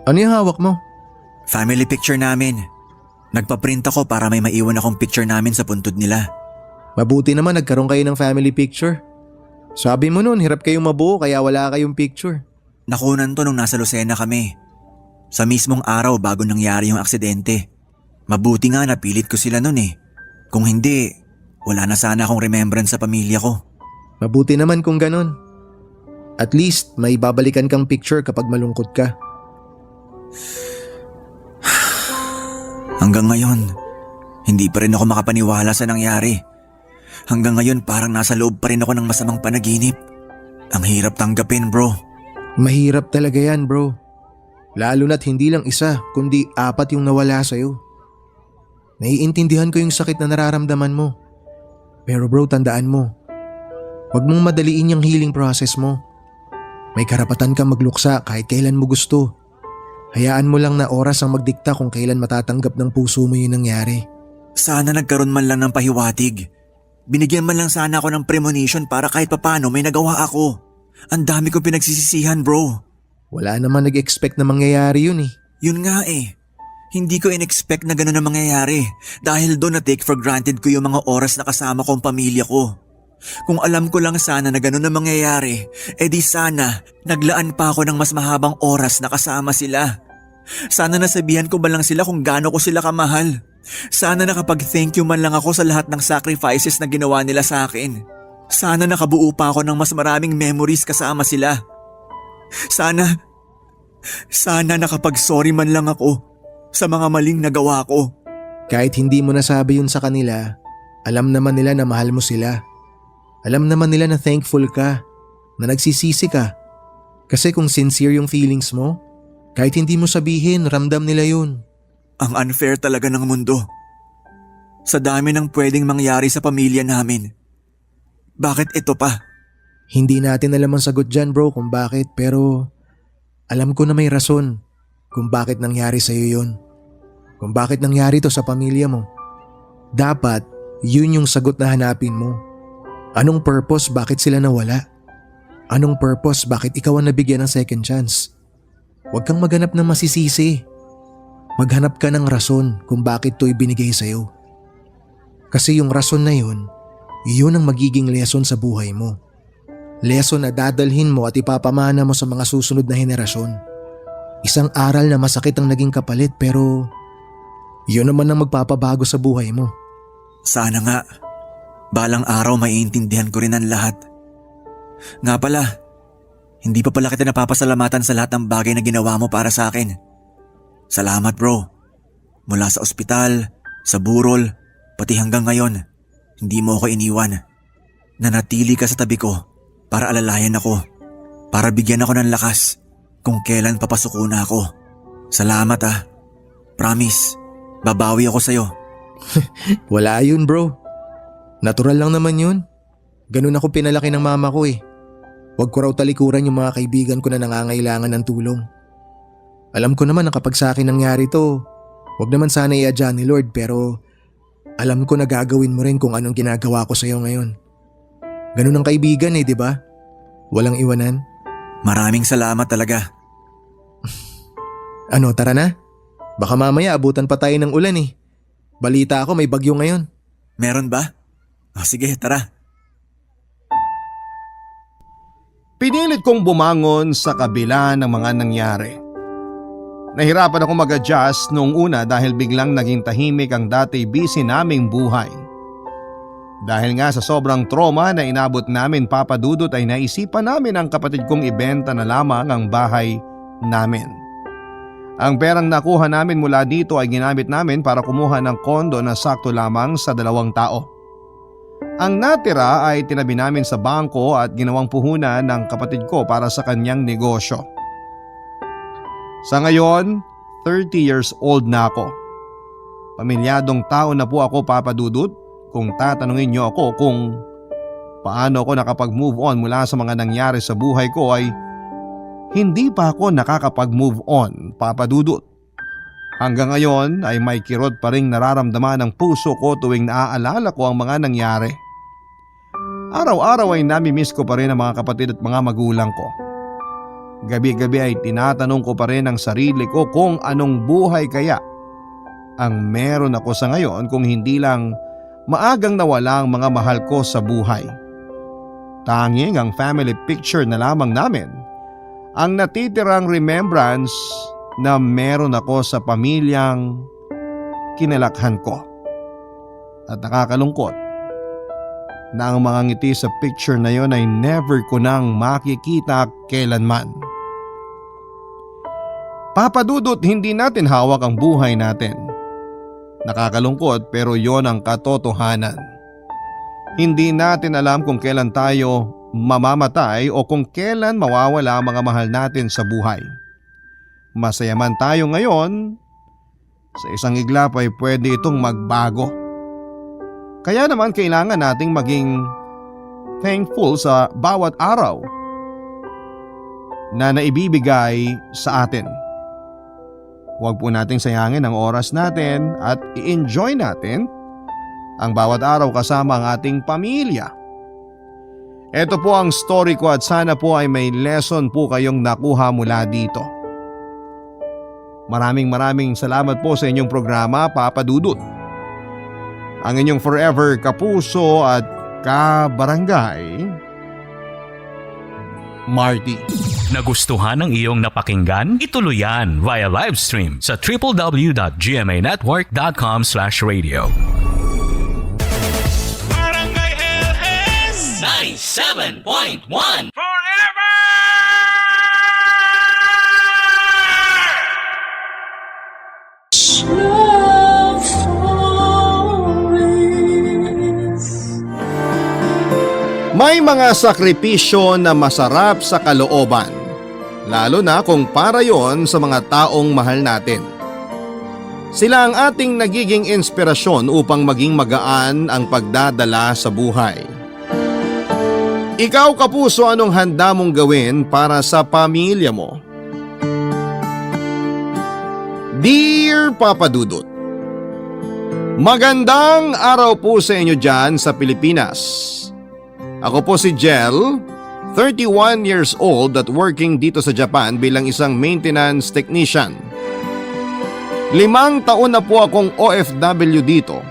ano yung hawak mo? Family picture namin. Nagpa-print ako para may maiwan akong picture namin sa puntod nila. Mabuti naman nagkaroon kayo ng family picture. Sabi mo nun, hirap kayong mabuo kaya wala kayong picture. Nakunan to nung nasa Lucena kami. Sa mismong araw bago nangyari yung aksidente. Mabuti nga napilit ko sila nun eh. Kung hindi, wala na sana akong remembrance sa pamilya ko. Mabuti naman kung ganun. At least may babalikan kang picture kapag malungkot ka. Hanggang ngayon, hindi pa rin ako makapaniwala sa nangyari. Hanggang ngayon parang nasa loob pa rin ako ng masamang panaginip. Ang hirap tanggapin bro. Mahirap talaga yan bro. Lalo na't hindi lang isa kundi 4 yung nawala sa'yo. Naiintindihan ko yung sakit na nararamdaman mo. Pero bro, tandaan mo, huwag mong madaliin yung healing process mo. May karapatan kang magluksa kahit kailan mo gusto. Hayaan mo lang na oras ang magdikta kung kailan matatanggap ng puso mo yung nangyari. Sana nagkaroon man lang ng pahiwatig. Binigyan man lang sana ako ng premonition para kahit papano may nagawa ako. Ang dami kong pinagsisisihan bro. Wala naman nag-expect na mangyayari yun eh. Yun nga eh. Hindi ko in-expect na gano'n na mangyayari dahil doon na-take for granted ko yung mga oras na kasama ko ang pamilya ko. Kung alam ko lang sana na gano'n na mangyayari, edi sana naglaan pa ako ng mas mahabang oras na kasama sila. Sana nasabihan ko ba lang sila kung gaano ko sila kamahal. Sana nakapag-thank you man lang ako sa lahat ng sacrifices na ginawa nila sa akin. Sana nakabuo pa ako ng mas maraming memories kasama sila. Sana nakapag-sorry man lang ako sa mga maling nagawa ko. Kahit hindi mo nasabi yun sa kanila, alam naman nila na mahal mo sila. Alam naman nila na thankful ka, na nagsisisi ka. Kasi kung sincere yung feelings mo, kahit hindi mo sabihin, ramdam nila yun. Ang unfair talaga ng mundo. Sa dami ng pwedeng mangyari sa pamilya namin. Bakit ito pa? Hindi natin alam ang sagot dyan bro kung bakit, pero alam ko na may rason kung bakit nangyari sa'yo yun. Kung bakit nangyari to sa pamilya mo. Dapat yun yung sagot na hanapin mo. Anong purpose bakit sila nawala? Anong purpose bakit ikaw ang nabigyan ng second chance? Huwag kang maghanap ng masisisi. Maghanap ka ng rason kung bakit to ibinigay sa'yo. Kasi yung rason na yun ang magiging lesson sa buhay mo. Lesson na dadalhin mo at ipapamana mo sa mga susunod na henerasyon. Isang aral na masakit ang naging kapalit pero yun naman ang magpapabago sa buhay mo. Sana nga, balang araw maiintindihan ko rin ang lahat. Nga pala, hindi pa pala kita napapasalamatan sa lahat ng bagay na ginawa mo para sa akin. Salamat bro. Mula sa ospital, sa burol, pati hanggang ngayon, hindi mo ako iniwan. Nanatili ka sa tabi ko para alalayan ako, para bigyan ako ng lakas kung kailan papasuko na ako. Salamat ah. Promise, babawi ako sa'yo. Wala yun bro. Natural lang naman yun. Ganun ako pinalaki ng mama ko eh. Huwag ko raw talikuran yung mga kaibigan ko na nangangailangan ng tulong. Alam ko naman na kapag sa akin nangyari to, huwag naman sana iadya ni Lord pero alam ko na gagawin mo rin kung anong ginagawa ko sa'yo ngayon. Ganun ang kaibigan eh, di ba? Walang iwanan. Maraming salamat talaga. Ano, tara na? Baka mamaya abutan pa tayo ng ulan eh. Balita ako may bagyo ngayon. Meron ba? Sige, tara. Pinilit kong bumangon sa kabila ng mga nangyari. Nahirapan ako mag-adjust noong una dahil biglang naging tahimik ang dati busy naming buhay. Dahil nga sa sobrang trauma na inabot namin papadudot ay naisipan namin ang kapatid kong ibenta na lamang ang bahay namin. Ang perang nakuha namin mula dito ay ginamit namin para kumuha ng kondo na sakto lamang sa 2 tao. Ang natira ay tinabi namin sa bangko at ginawang puhunan ng kapatid ko para sa kanyang negosyo. Sa ngayon, 30 years old na ako. Pamilyadong tao na po ako papadudot. Kung tatanungin niyo ako kung paano ako nakapag-move on mula sa mga nangyari sa buhay ko ay hindi pa ako nakakapag-move on, papadudot. Hanggang ngayon ay may kirot pa ring nararamdaman ng puso ko tuwing naaalala ko ang mga nangyari. Araw-araw ay nami-miss ko pa rin ang mga kapatid at mga magulang ko. Gabi-gabi ay tinatanong ko pa rin ang sarili ko kung anong buhay kaya ang meron ako sa ngayon kung hindi lang maagang nawala ang mga mahal ko sa buhay. Tanging ang family picture na lamang namin ang natitirang remembrance na meron ako sa pamilyang kinalakhan ko. At nakakalungkot na ang mga ngiti sa picture na yon ay never ko nang makikita kailanman. Papadudot, hindi natin hawak ang buhay natin. Nakakalungkot pero yon ang katotohanan. Hindi natin alam kung kailan tayo mamamatay o kung kailan mawawala ang mga mahal natin sa buhay. Masaya man tayo ngayon, sa isang iglap ay pwede itong magbago. Kaya naman kailangan nating maging thankful sa bawat araw na naibibigay sa atin. Huwag po nating sayangin ang oras natin at i-enjoy natin ang bawat araw kasama ang ating pamilya. Ito po ang story ko at sana po ay may lesson po kayong nakuha mula dito. Maraming salamat po sa inyong programa, Papa Dudut. Ang inyong forever kapuso at kabarangay, Marty. Nagustuhan ng iyong napakinggan? Ituloy yan via live stream sa www.gmanetwork.com/radio. Barangay LS 97.1 Forever! May mga sakripisyo na masarap sa kalooban, lalo na kung para yon sa mga taong mahal natin. Sila ang ating nagiging inspirasyon upang maging magaan ang pagdadala sa buhay. Ikaw kapuso, anong handa mong gawin para sa pamilya mo? Dear Papa Dudut, magandang araw po sa inyo dyan sa Pilipinas. Ako po si Jel, 31 years old at working dito sa Japan bilang isang maintenance technician. 5 taon na po akong OFW dito.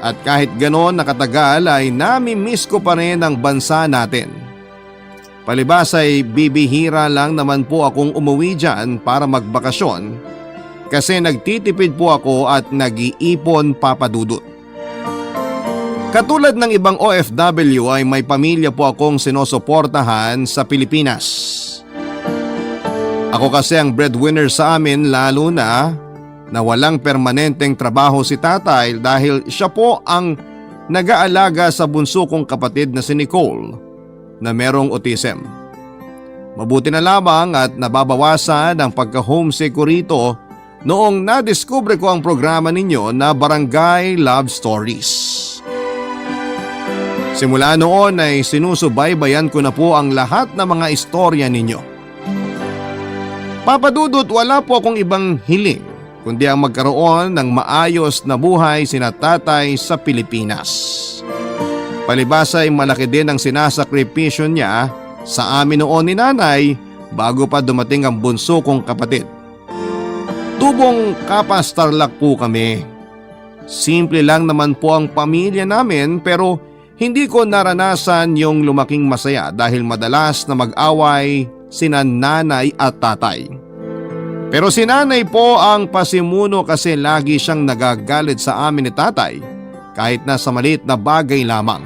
At kahit ganon nakatagal ay nami-miss ko pa rin ang bansa natin. Palibas ay bibihira lang naman po akong umuwi dyan para magbakasyon kasi nagtitipid po ako at nag-iipon, Papa Dudut. Katulad ng ibang OFW ay may pamilya po akong sinusuportahan sa Pilipinas. Ako kasi ang breadwinner sa amin, lalo na walang permanenteng trabaho si tatay dahil siya po ang nag-aalaga sa bunso kong kapatid na si Nicole na merong autism. Mabuti na lamang at nababawasan ang pagka-homesick ko rito noong nadiskubre ko ang programa ninyo na Barangay Love Stories. Simula noon ay sinusubaybayan ko na po ang lahat ng mga istorya ninyo. Papa Dudut, wala po akong ibang hiling kundi ang magkaroon ng maayos na buhay sina tatay sa Pilipinas. Palibas ay malaki din ang sinasakripisyo niya sa amin noon ni nanay bago pa dumating ang bunso kong kapatid. Tubong kapastarlak po kami. Simple lang naman po ang pamilya namin pero hindi ko naranasan yung lumaking masaya dahil madalas na mag-away sina nanay at tatay. Pero si nanay po ang pasimuno kasi lagi siyang nagagalit sa amin ni tatay kahit na sa maliit na bagay lamang.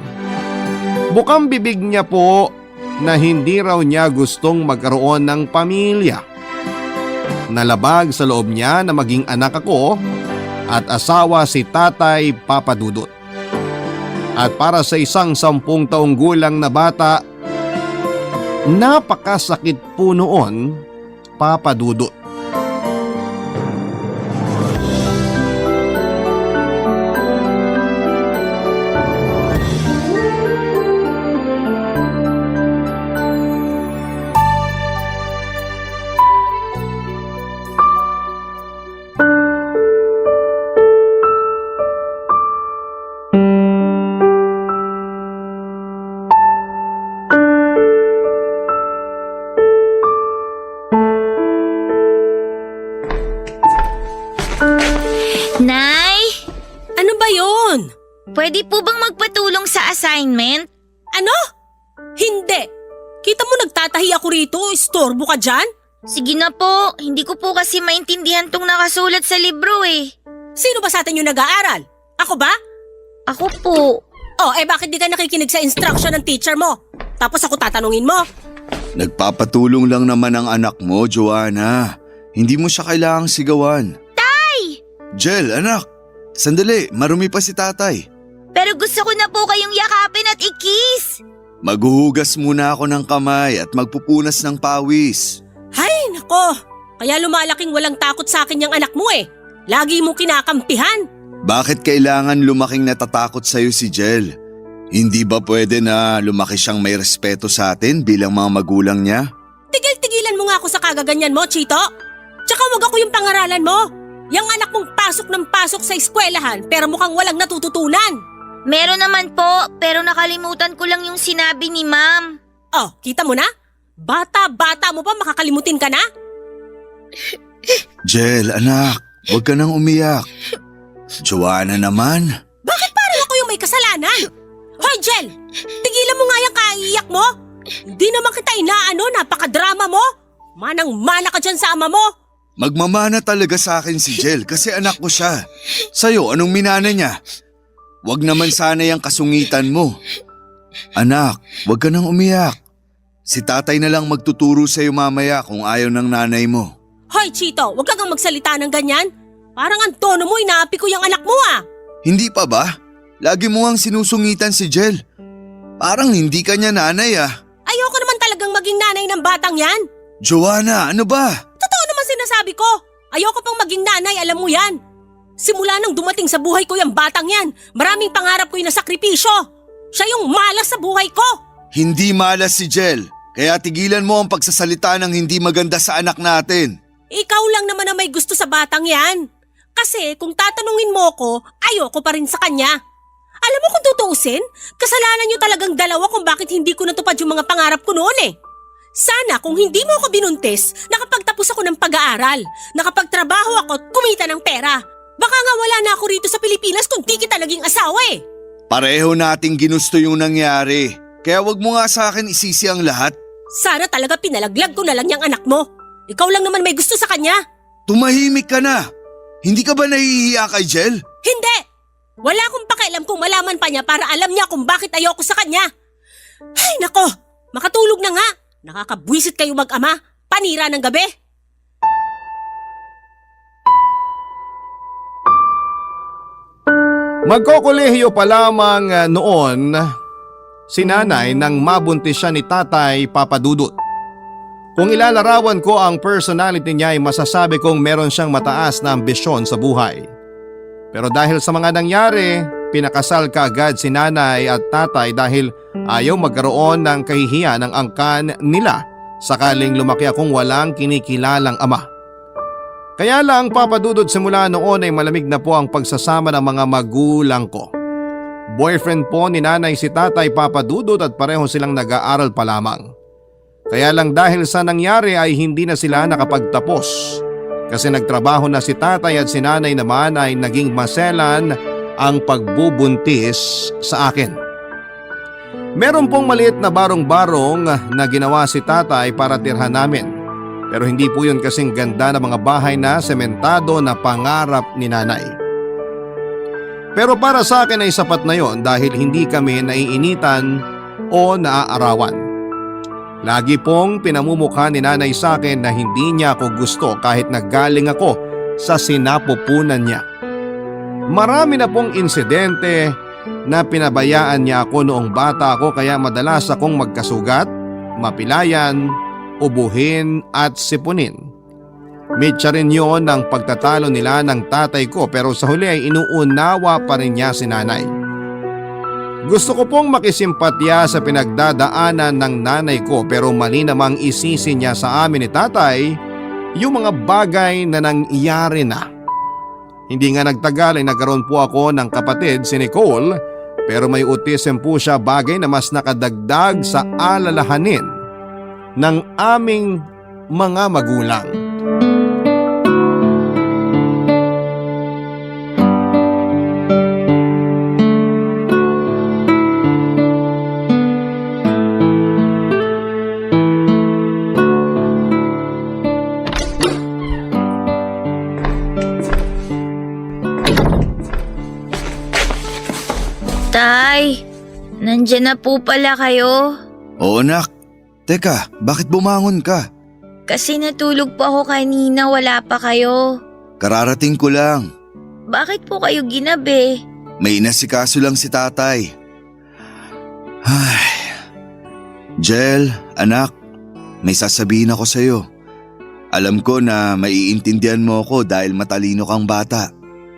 Bukang bibig niya po na hindi raw niya gustong magkaroon ng pamilya. Nalabag sa loob niya na maging anak ako at asawa si tatay, Papa Dudut. At para sa isang 10 taong gulang na bata, napakasakit po noon, Papa Dudut. Nay, Ano ba yon? pwede po bang magpatulong sa assignment? Ano? Hindi. Kita mo nagtatahi ako rito, istorbo ka dyan? Sige na po, hindi ko po kasi maintindihan tong nakasulat sa libro eh. Sino ba sa atin yung nag-aaral? Ako ba? Ako po. Oh, bakit di ka nakikinig sa instruction ng teacher mo? Tapos ako tatanungin mo? Nagpapatulong lang naman ang anak mo, Joanna. Hindi mo siya kailangang sigawan. Jel, anak. Sandali, marumi pa si tatay. Pero gusto ko na po kayong yakapin at i-kiss. Maghuhugas muna ako ng kamay at magpupunas ng pawis. Hay, nako. Kaya lumalaking walang takot sa akin yung anak mo eh. Lagi mo kinakampihan. Bakit kailangan lumaking natatakot sa'yo si Jel? Hindi ba pwede na lumaki siyang may respeto sa atin bilang mga magulang niya? Tigil-tigilan mo nga ako sa kagaganyan mo, Chito. Tsaka wag ako yung pangaralan mo. Yang anak mong pasok ng pasok sa eskwelahan pero mukhang walang natututunan. Meron naman po, pero nakalimutan ko lang yung sinabi ni ma'am. Oh, kita mo na? Bata-bata mo pa makakalimutin ka na? Jel, anak, huwag ka nang umiyak. Joanna naman. Bakit parang ako yung may kasalanan? Hoy, Jel! Tigilan mo nga yung kaiiyak mo! Hindi naman kita inaano, napakadrama mo! Manang-mana ka dyan sa ama mo! Magmamana talaga sa akin si Jel kasi anak ko siya. Sa'yo, anong minana niya? Huwag naman sana yung kasungitan mo. Anak, huwag ka nang umiyak. Si tatay na lang magtuturo sa'yo mamaya kung ayaw ng nanay mo. Hoy, Chito, huwag kang magsalita ng ganyan. Parang ang tono mo, inaapi ko yung anak mo ah. Hindi pa ba? Lagi mo ang sinusungitan si Jel. Parang hindi ka niya nanay ah. Ayoko naman talagang maging nanay ng batang yan. Joanna, ano ba? Totoo naman sinasabi ko. Ayoko pang maging nanay, alam mo yan. Simula nang dumating sa buhay ko yung batang yan, maraming pangarap ko yung nasakripisyo. Siya yung malas sa buhay ko. Hindi malas si Jel. Kaya tigilan mo ang pagsasalita ng hindi maganda sa anak natin. Ikaw lang naman ang may gusto sa batang yan. Kasi kung tatanungin mo ko, ayoko pa rin sa kanya. Alam mo kung tutuusin, kasalanan niyo talagang dalawa kung bakit hindi ko natupad yung mga pangarap ko noon eh. Sana kung hindi mo ako binuntis, nakapagtapos ako ng pag-aaral, nakapagtrabaho ako at kumita ng pera. Baka nga wala na ako rito sa Pilipinas kung di kita naging asawa eh. Pareho nating ginusto yung nangyari. Kaya wag mo nga sa akin isisi ang lahat. Sana talaga pinalaglag ko na lang yung anak mo. Ikaw lang naman may gusto sa kanya. Tumahimik ka na. Hindi ka ba nahihiya kay Jel? Hindi! Wala akong pakialam kung malaman pa niya para alam niya kung bakit ayoko sa kanya. Ay nako, makatulog na nga. Nakakabwisit kayo mag-ama. Panira ng gabi. Magkokolehiyo pa lamang noon si nanay nang mabuntis siya ni Tatay Papadudut. Kung ilalarawan ko ang personality niya ay masasabi kong meron siyang mataas na ambisyon sa buhay. Pero dahil sa mga nangyari, pinakasal kaagad si nanay at tatay dahil ayaw magkaroon ng kahihiyan ng angkan nila sakaling lumaki akong walang kinikilalang ama. Kaya lang Papadudut simula noon ay malamig na po ang pagsasama ng mga magulang ko. Boyfriend po ni nanay si Tatay Papadudut at pareho silang nag-aaral pa lamang. Kaya lang dahil sa nangyari ay hindi na sila nakapagtapos kasi nagtrabaho na si tatay at si nanay naman ay naging maselan ang pagbubuntis sa akin. Meron pong maliit na barong-barong na ginawa si tatay para tirhan namin. Pero hindi po yun kasing ganda ng mga bahay na sementado na pangarap ni nanay. Pero para sa akin ay sapat na yon dahil hindi kami naiinitan o naaarawan. Lagi pong pinamumukha ni nanay sa akin na hindi niya ako gusto kahit naggaling ako sa sinapupunan niya. Marami na pong insidente na pinabayaan niya ako noong bata ako kaya madalas akong magkasugat, mapilayan, ubuhin at sipunin. Mitya rin yun ng pagtatalo nila ng tatay ko pero sa huli ay inuunawa pa rin niya si nanay. Gusto ko pong makisimpatya sa pinagdadaanan ng nanay ko pero mali namang isisi niya sa amin ni tatay yung mga bagay na nangyari na. Hindi nga nagtagal ay nagkaroon po ako ng kapatid si Nicole pero may autism po siya bagay na mas nakadagdag sa alalahanin ng aming mga magulang. Tay, nandyan na po pala kayo. Oo anak. Teka, bakit bumangon ka? Kasi natulog po ako kanina, wala pa kayo. Kararating ko lang. Bakit po kayo ginabi? May inasikaso lang si tatay. Ay. Jel, anak, may sasabihin ako sa'yo. Alam ko na maiintindihan mo ako dahil matalino kang bata.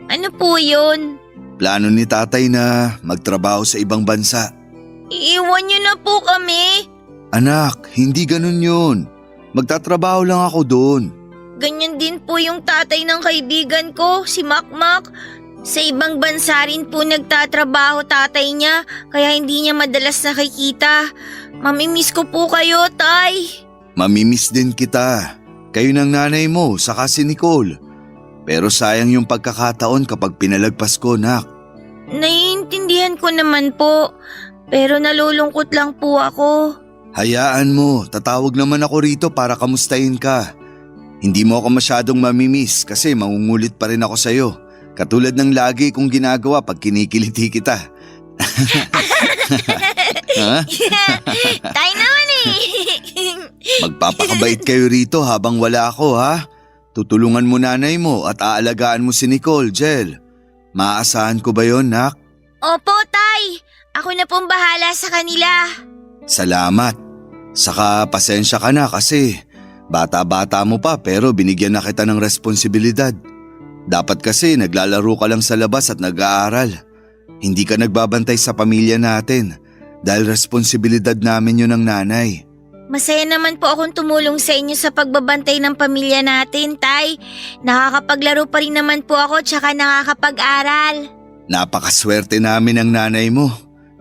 Ano po yun? Plano ni tatay na magtrabaho sa ibang bansa. Iiwan niyo na po kami. Anak, hindi ganun yun. Magtatrabaho lang ako doon. Ganyan din po yung tatay ng kaibigan ko, si Makmak. Sa ibang bansa rin po nagtatrabaho tatay niya, kaya hindi niya madalas nakikita. Mamimiss ko po kayo, tay. Mamimiss din kita. Kayo ng nanay mo, saka si Nicole. Pero sayang yung pagkakataon kapag pinalagpas ko, nak. Naiintindihan ko naman po, pero nalulungkot lang po ako. Hayaan mo, tatawag naman ako rito para kamustahin ka. Hindi mo ako masyadong mamimiss kasi mangungulit pa rin ako sa'yo. Katulad ng lagi kong ginagawa pag kinikiliti kita. Ha? Tay naman eh. Magpapakabait kayo rito habang wala ako, ha? Tutulungan mo nanay mo at aalagaan mo si Nicole, Jel. Maaasahan ko ba yon, nak? Opo, tay. Ako na pong bahala sa kanila. Salamat. Saka pasensya ka na kasi bata-bata mo pa pero binigyan na kita ng responsibilidad. Dapat kasi naglalaro ka lang sa labas at nag-aaral. Hindi ka nagbabantay sa pamilya natin dahil responsibilidad namin yun ng nanay. Masaya naman po akong tumulong sa inyo sa pagbabantay ng pamilya natin, tay. Nakakapaglaro pa rin naman po ako tsaka nakakapag-aral. Napakaswerte namin ng nanay mo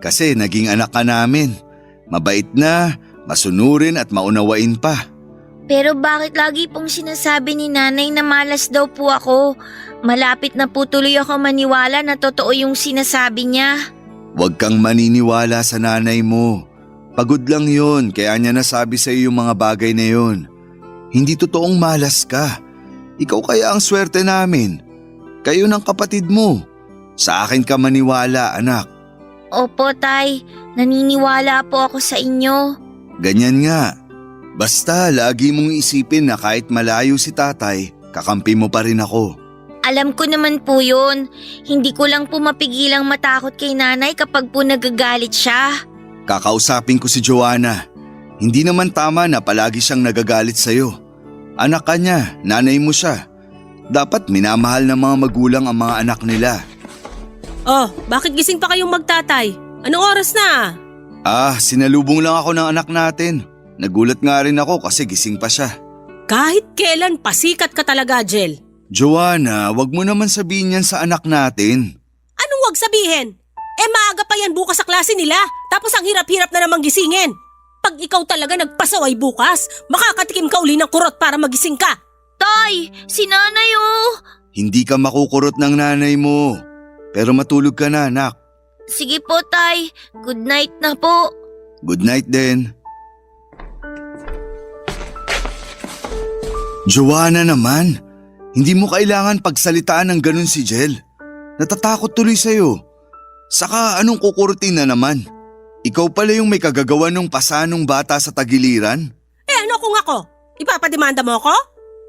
kasi naging anak ka namin. Mabait na, masunurin at maunawain pa. Pero bakit lagi pong sinasabi ni nanay na malas daw po ako? Malapit na po tuloy ako maniwala na totoo yung sinasabi niya. Huwag kang maniniwala sa nanay mo. Pagod lang yun, kaya niya nasabi sa iyo yung mga bagay na yun. Hindi totoong malas ka. Ikaw kaya ang swerte namin. Kayo ng kapatid mo. Sa akin ka maniwala, anak. Opo, Tay. Naniniwala po ako sa inyo. Ganyan nga. Basta lagi mong isipin na kahit malayo si tatay, kakampi mo pa rin ako. Alam ko naman po yun. Hindi ko lang po mapigilang matakot kay nanay kapag po nagagalit siya. Kakausapin ko si Joanna. Hindi naman tama na palagi siyang nagagalit sa'yo. Anak ka niya, nanay mo siya. Dapat minamahal ng mga magulang ang mga anak nila. Oh, bakit gising pa kayong magtatay? Anong oras na? Sinalubong lang ako ng anak natin. Nagulat nga rin ako kasi gising pa siya. Kahit kailan pasikat ka talaga, Jel. Joanna, wag mo naman sabihin yan sa anak natin. Anong wag sabihin? Maaga pa yan bukas sa klase nila. Tapos ang hirap-hirap na namang gisingin. Pag ikaw talaga nagpasaway bukas, makakatikim ka uli ng kurot para magising ka. Tay, si nanay oh. Hindi ka makukurot ng nanay mo. Pero matulog ka na, anak. Sige po, Tay. Good night na po. Good night din. Joanna naman, hindi mo kailangan pagsalitaan ng ganun si Jel. Natatakot tuloy sa'yo. Saka anong kukurutin na naman? Ikaw pala yung may kagagawa ng pasanong bata sa tagiliran? Ano kung ako? Ipapademanda mo ako?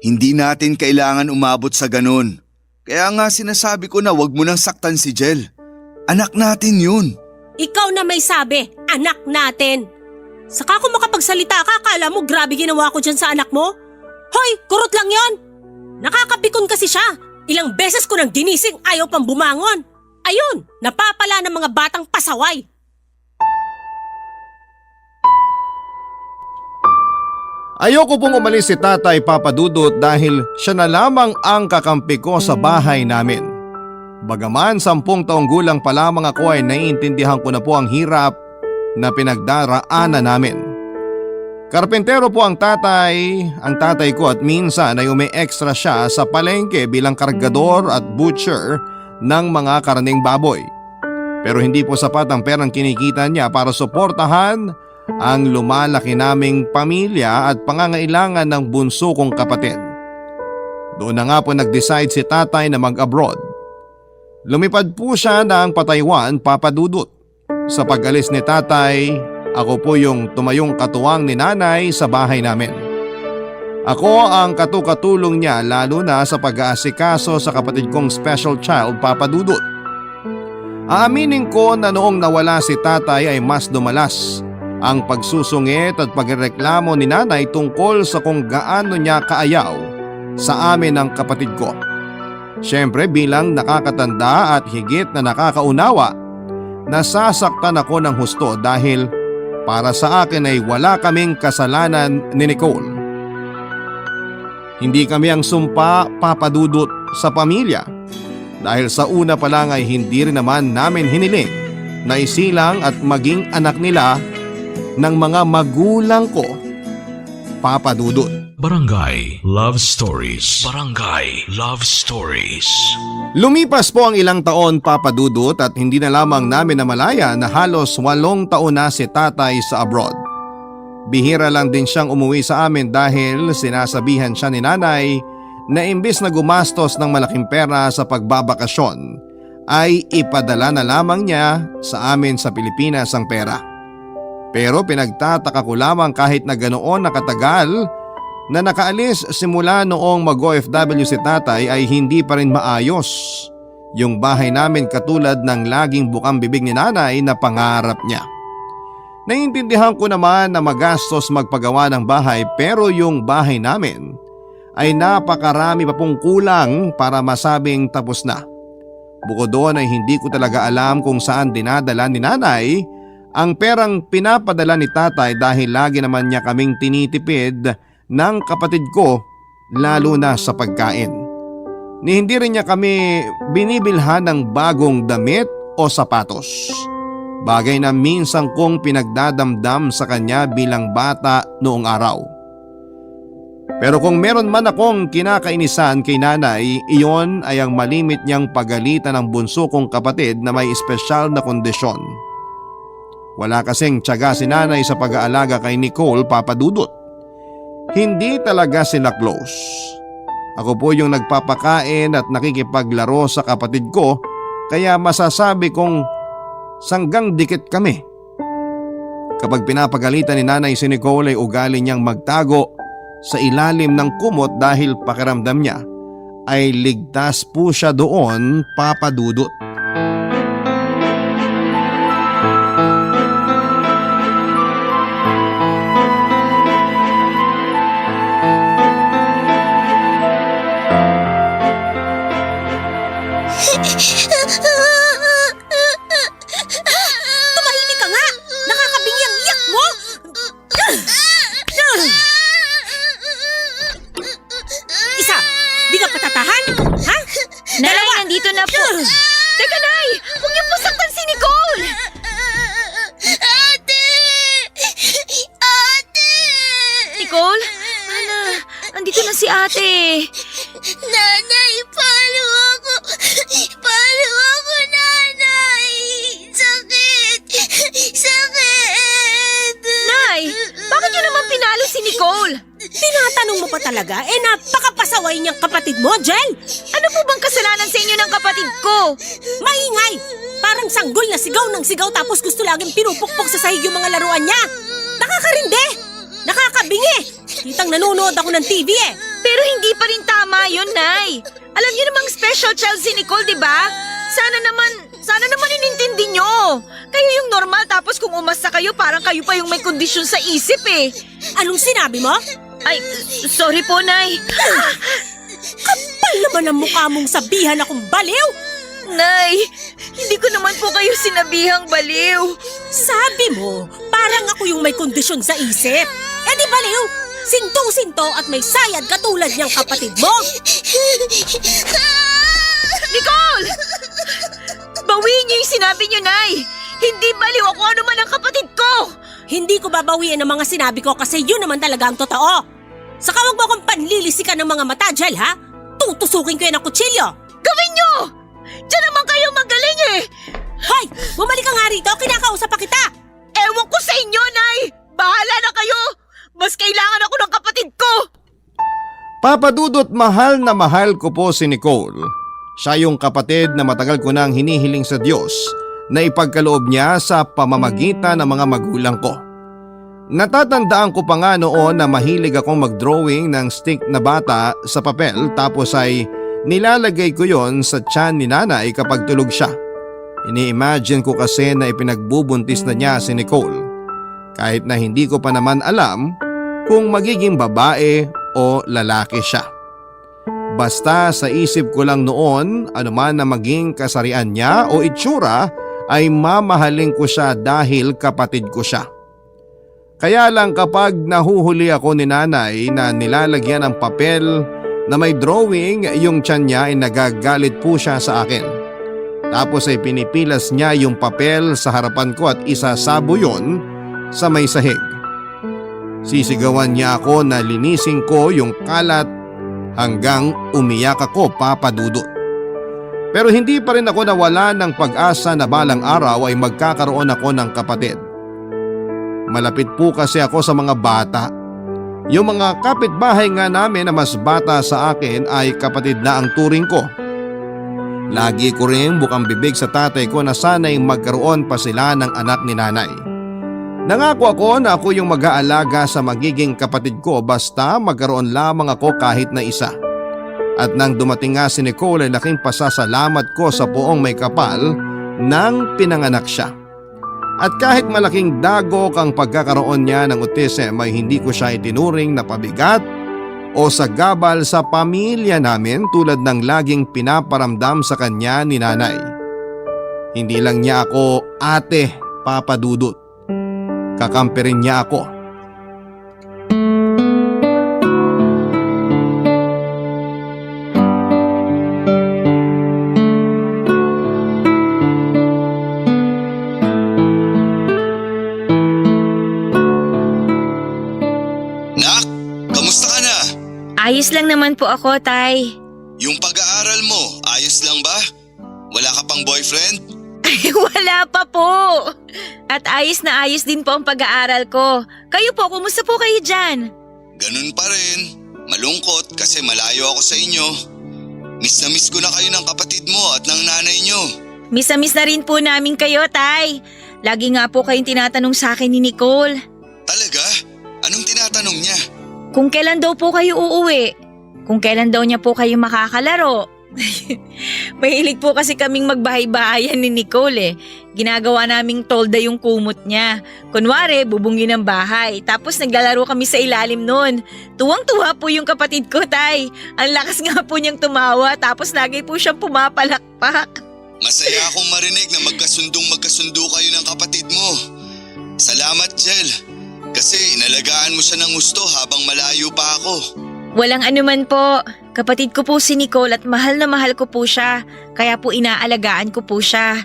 Hindi natin kailangan umabot sa ganun. Kaya nga sinasabi ko na wag mo nang saktan si Jel. Anak natin yun. Ikaw na may sabi, anak natin. Saka kung makapagsalita ka, akala mo grabe ginawa ko dyan sa anak mo? Hoy, kurot lang yon. Nakakapikon kasi siya. Ilang beses ko nang ginising, ayaw pang bumangon. Ayun, napapala ng mga batang pasaway. Ayoko pong umalis si Tatay Papa Dudut dahil siya na lamang ang kakampi ko sa bahay namin. Bagaman 10 taong gulang pa lamang ako ay naiintindihan ko na po ang hirap na pinagdaraanan namin. Karpentero po ang tatay ko at minsan ay umi-extra siya sa palengke bilang kargador at butcher ng mga karning baboy. Pero hindi po sapat ang perang kinikita niya para suportahan ang lumalaki naming pamilya at pangangailangan ng bunso kong kapatid. Doon na nga po nag-decide si tatay na mag-abroad. Lumipad po siya ng pa-Taiwan, Papa Dudut. Sa pag-alis ni tatay, ako po yung tumayong katuwang ni nanay sa bahay namin. Ako ang katukatulong niya lalo na sa pag-aasikaso sa kapatid kong special child, Papa Dudut. Aaminin ko na noong nawala si tatay ay mas dumalas ang pagsusungit at pagreklamo ni nanay tungkol sa kung gaano niya kaayaw sa amin ng kapatid ko. Siyempre bilang nakakatanda at higit na nakakaunawa, nasasaktan ako ng husto dahil para sa akin ay wala kaming kasalanan ni Nicole. Hindi kami ang sumpa, Papa Dudut, sa pamilya dahil sa una pa lang ay hindi rin naman namin hiniling na isilang at maging anak nila ng mga magulang ko, Papa Dudut. Barangay Love Stories. Barangay Love Stories. Lumipas po ang ilang taon, Papa Dudut, at hindi na lamang namin namalaya na halos 8 taon na si tatay sa abroad. Bihira lang din siyang umuwi sa amin dahil sinasabihan siya ni nanay na imbis na gumastos ng malaking pera sa pagbabakasyon ay ipadala na lamang niya sa amin sa Pilipinas ang pera. Pero pinagtataka ko lamang kahit na ganoon na katagal na nakaalis simula noong mag-OFW si tatay ay hindi pa rin maayos yung bahay namin katulad ng laging bukang bibig ni nanay na pangarap niya. Naiintindihan ko naman na magastos magpagawa ng bahay pero yung bahay namin ay napakarami pa pong kulang para masabing tapos na. Bukod doon ay hindi ko talaga alam kung saan dinadala ni nanay ang perang pinapadala ni tatay dahil lagi naman niya kaming tinitipid ng kapatid ko lalo na sa pagkain. Ni hindi rin niya kami binibilhan ng bagong damit o sapatos. Bagay na minsan kong pinagdadamdam sa kanya bilang bata noong araw. Pero kung meron man akong kinakainisan kay nanay, iyon ay ang malimit niyang pagalitan ng bunso kong kapatid na may espesyal na kondisyon. Wala kasing tiyaga si nanay sa pag-aalaga kay Nicole, Papa Dudut. Hindi talaga sila close. Ako po yung nagpapakain at nakikipaglaro sa kapatid ko, kaya masasabi kong sanggang dikit kami. Kapag pinapagalitan ni nanay si Nicole ay ugali niyang magtago sa ilalim ng kumot dahil pakiramdam niya ay ligtas po siya doon, Papa Dudut. Tumahimik ka nga! Nakakabingi ang iyak mo! Isa, di ka patatahan? Ha? Nay, nandito na po. Teka, Nay! Huwag niyo po saktan si Nicole! Ate! Ate! Nicole? Ana, andito na si ate. Nanay, palo ako! Palo ako, nanay! Sakit! Sakit! Nay, bakit niyo naman pinalo si Nicole? Tinatanong mo pa talaga? Napakapasaway niyang kapatid mo, Jel! Ano po bang kasalanan sa inyo ng kapatid ko? Maingay! Parang sanggol na sigaw ng sigaw tapos gusto laging pinupukpok sa sahig yung mga laruan niya. Nakakarinde! Nakakabingi! Kitang nanonood ako ng TV eh. Pero hindi pa rin tama yun, Nay. Alam niyo namang special child si Nicole, di ba? Sana naman inintindi niyo. Kayo yung normal tapos kung umasa kayo parang kayo pa yung may kondisyon sa isip eh. Anong sinabi mo? Ay, sorry po, Nay. Kapal naman ang mukha mong sabihan akong baliw! Nay, hindi ko naman po kayo sinabihang baliw. Sabi mo, parang ako yung may kondisyon sa isip. Eh di baliw! Sintong-sinto at may sayad katulad niyang kapatid mo! Nicole! Bawiin niyo yung sinabi niyo, Nay. Hindi baliw ako ano man ang kapatid ko. Hindi ko babawiin ang mga sinabi ko kasi yun naman talaga ang totoo. Saka wag mo akong panlilisikan ng mga mata, Jel, ha? Tutusukin ko yan ng kutsilyo. Gawin niyo! Diyan naman kayo magaling eh! Hoy! Bumalik ka nga rito, kinakausap pa kita! Ewan ko sa inyo, Nay! Bahala na kayo! Mas kailangan ako ng kapatid ko! Papa Dudut, mahal na mahal ko po si Nicole. Siya yung kapatid na matagal ko nang hinihiling sa Diyos na ipagkaloob niya sa pamamagitan ng mga magulang ko. Natatandaan ko pa nga noon na mahilig akong mag-drawing ng stick na bata sa papel tapos ay nilalagay ko yon sa tiyan ni nanay kapag tulog siya. Ini-imagine ko kasi na ipinagbubuntis na niya si Nicole. Kahit na hindi ko pa naman alam kung magiging babae o lalaki siya. Basta sa isip ko lang noon, anuman na maging kasarian niya o itsura ay mamahalin ko siya dahil kapatid ko siya. Kaya lang kapag nahuhuli ako ni nanay na nilalagyan ng papel na may drawing yung tiyan niya ay nagagalit po siya sa akin. Tapos ay pinipilas niya yung papel sa harapan ko at isasabo yun sa may sahig. Sisigawan niya ako na linisin ko yung kalat hanggang umiyak ako, Papa Dudut. Pero hindi pa rin ako nawala ng pag-asa na balang araw ay magkakaroon ako ng kapatid. Malapit po kasi ako sa mga bata. Yung mga kapitbahay nga namin na mas bata sa akin ay kapatid na ang turing ko. Lagi ko rin bukang bibig sa tatay ko na sana'y magkaroon pa sila ng anak ni nanay. Nangako ako na ako yung mag-aalaga sa magiging kapatid ko basta magkaroon lamang ako kahit na isa. At nang dumating nga si Nicole ay laking pasasalamat ko sa poong may kapal nang pinanganak siya. At kahit malaking dagok ang pagkakaroon niya ng autism ay hindi ko siya itinuring na pabigat o sagabal sa pamilya namin tulad ng laging pinaparamdam sa kanya ni nanay. Hindi lang niya ako ate, Papa Dudut. Kakampi rin niya ako. Nak, kamusta ka na? Ayos lang naman po ako, Tay. Yung pag-aaral mo, ayos lang ba? Wala ka pang boyfriend? Wala pa po. At ayos na ayos din po ang pag-aaral ko. Kayo po, kumusta po kayo dyan? Ganun pa rin. Malungkot kasi malayo ako sa inyo. Miss na miss ko na kayo ng kapatid mo at ng nanay nyo. Miss na miss na rin po namin kayo, Tay. Lagi nga po kayong tinatanong sa akin ni Nicole. Talaga? Anong tinatanong niya? Kung kailan daw po kayo uuwi. Kung kailan daw niya po kayo makakalaro. Mahilig po kasi kaming magbahay-bahayan ni Nicole eh. Ginagawa naming tolda yung kumot niya. Kunwari, bubungin ng bahay. Tapos naglalaro kami sa ilalim nun. Tuwang-tuwa po yung kapatid ko, Tay. Ang lakas nga po niyang tumawa tapos lagi po siyang pumapalakpak. Masaya akong marinig na magkasundo kayo ng kapatid mo. Salamat, Jel. Kasi inalagaan mo siya ng gusto habang malayo pa ako. Walang anuman po. Kapatid ko po si Nicole at mahal na mahal ko po siya. Kaya po inaalagaan ko po siya.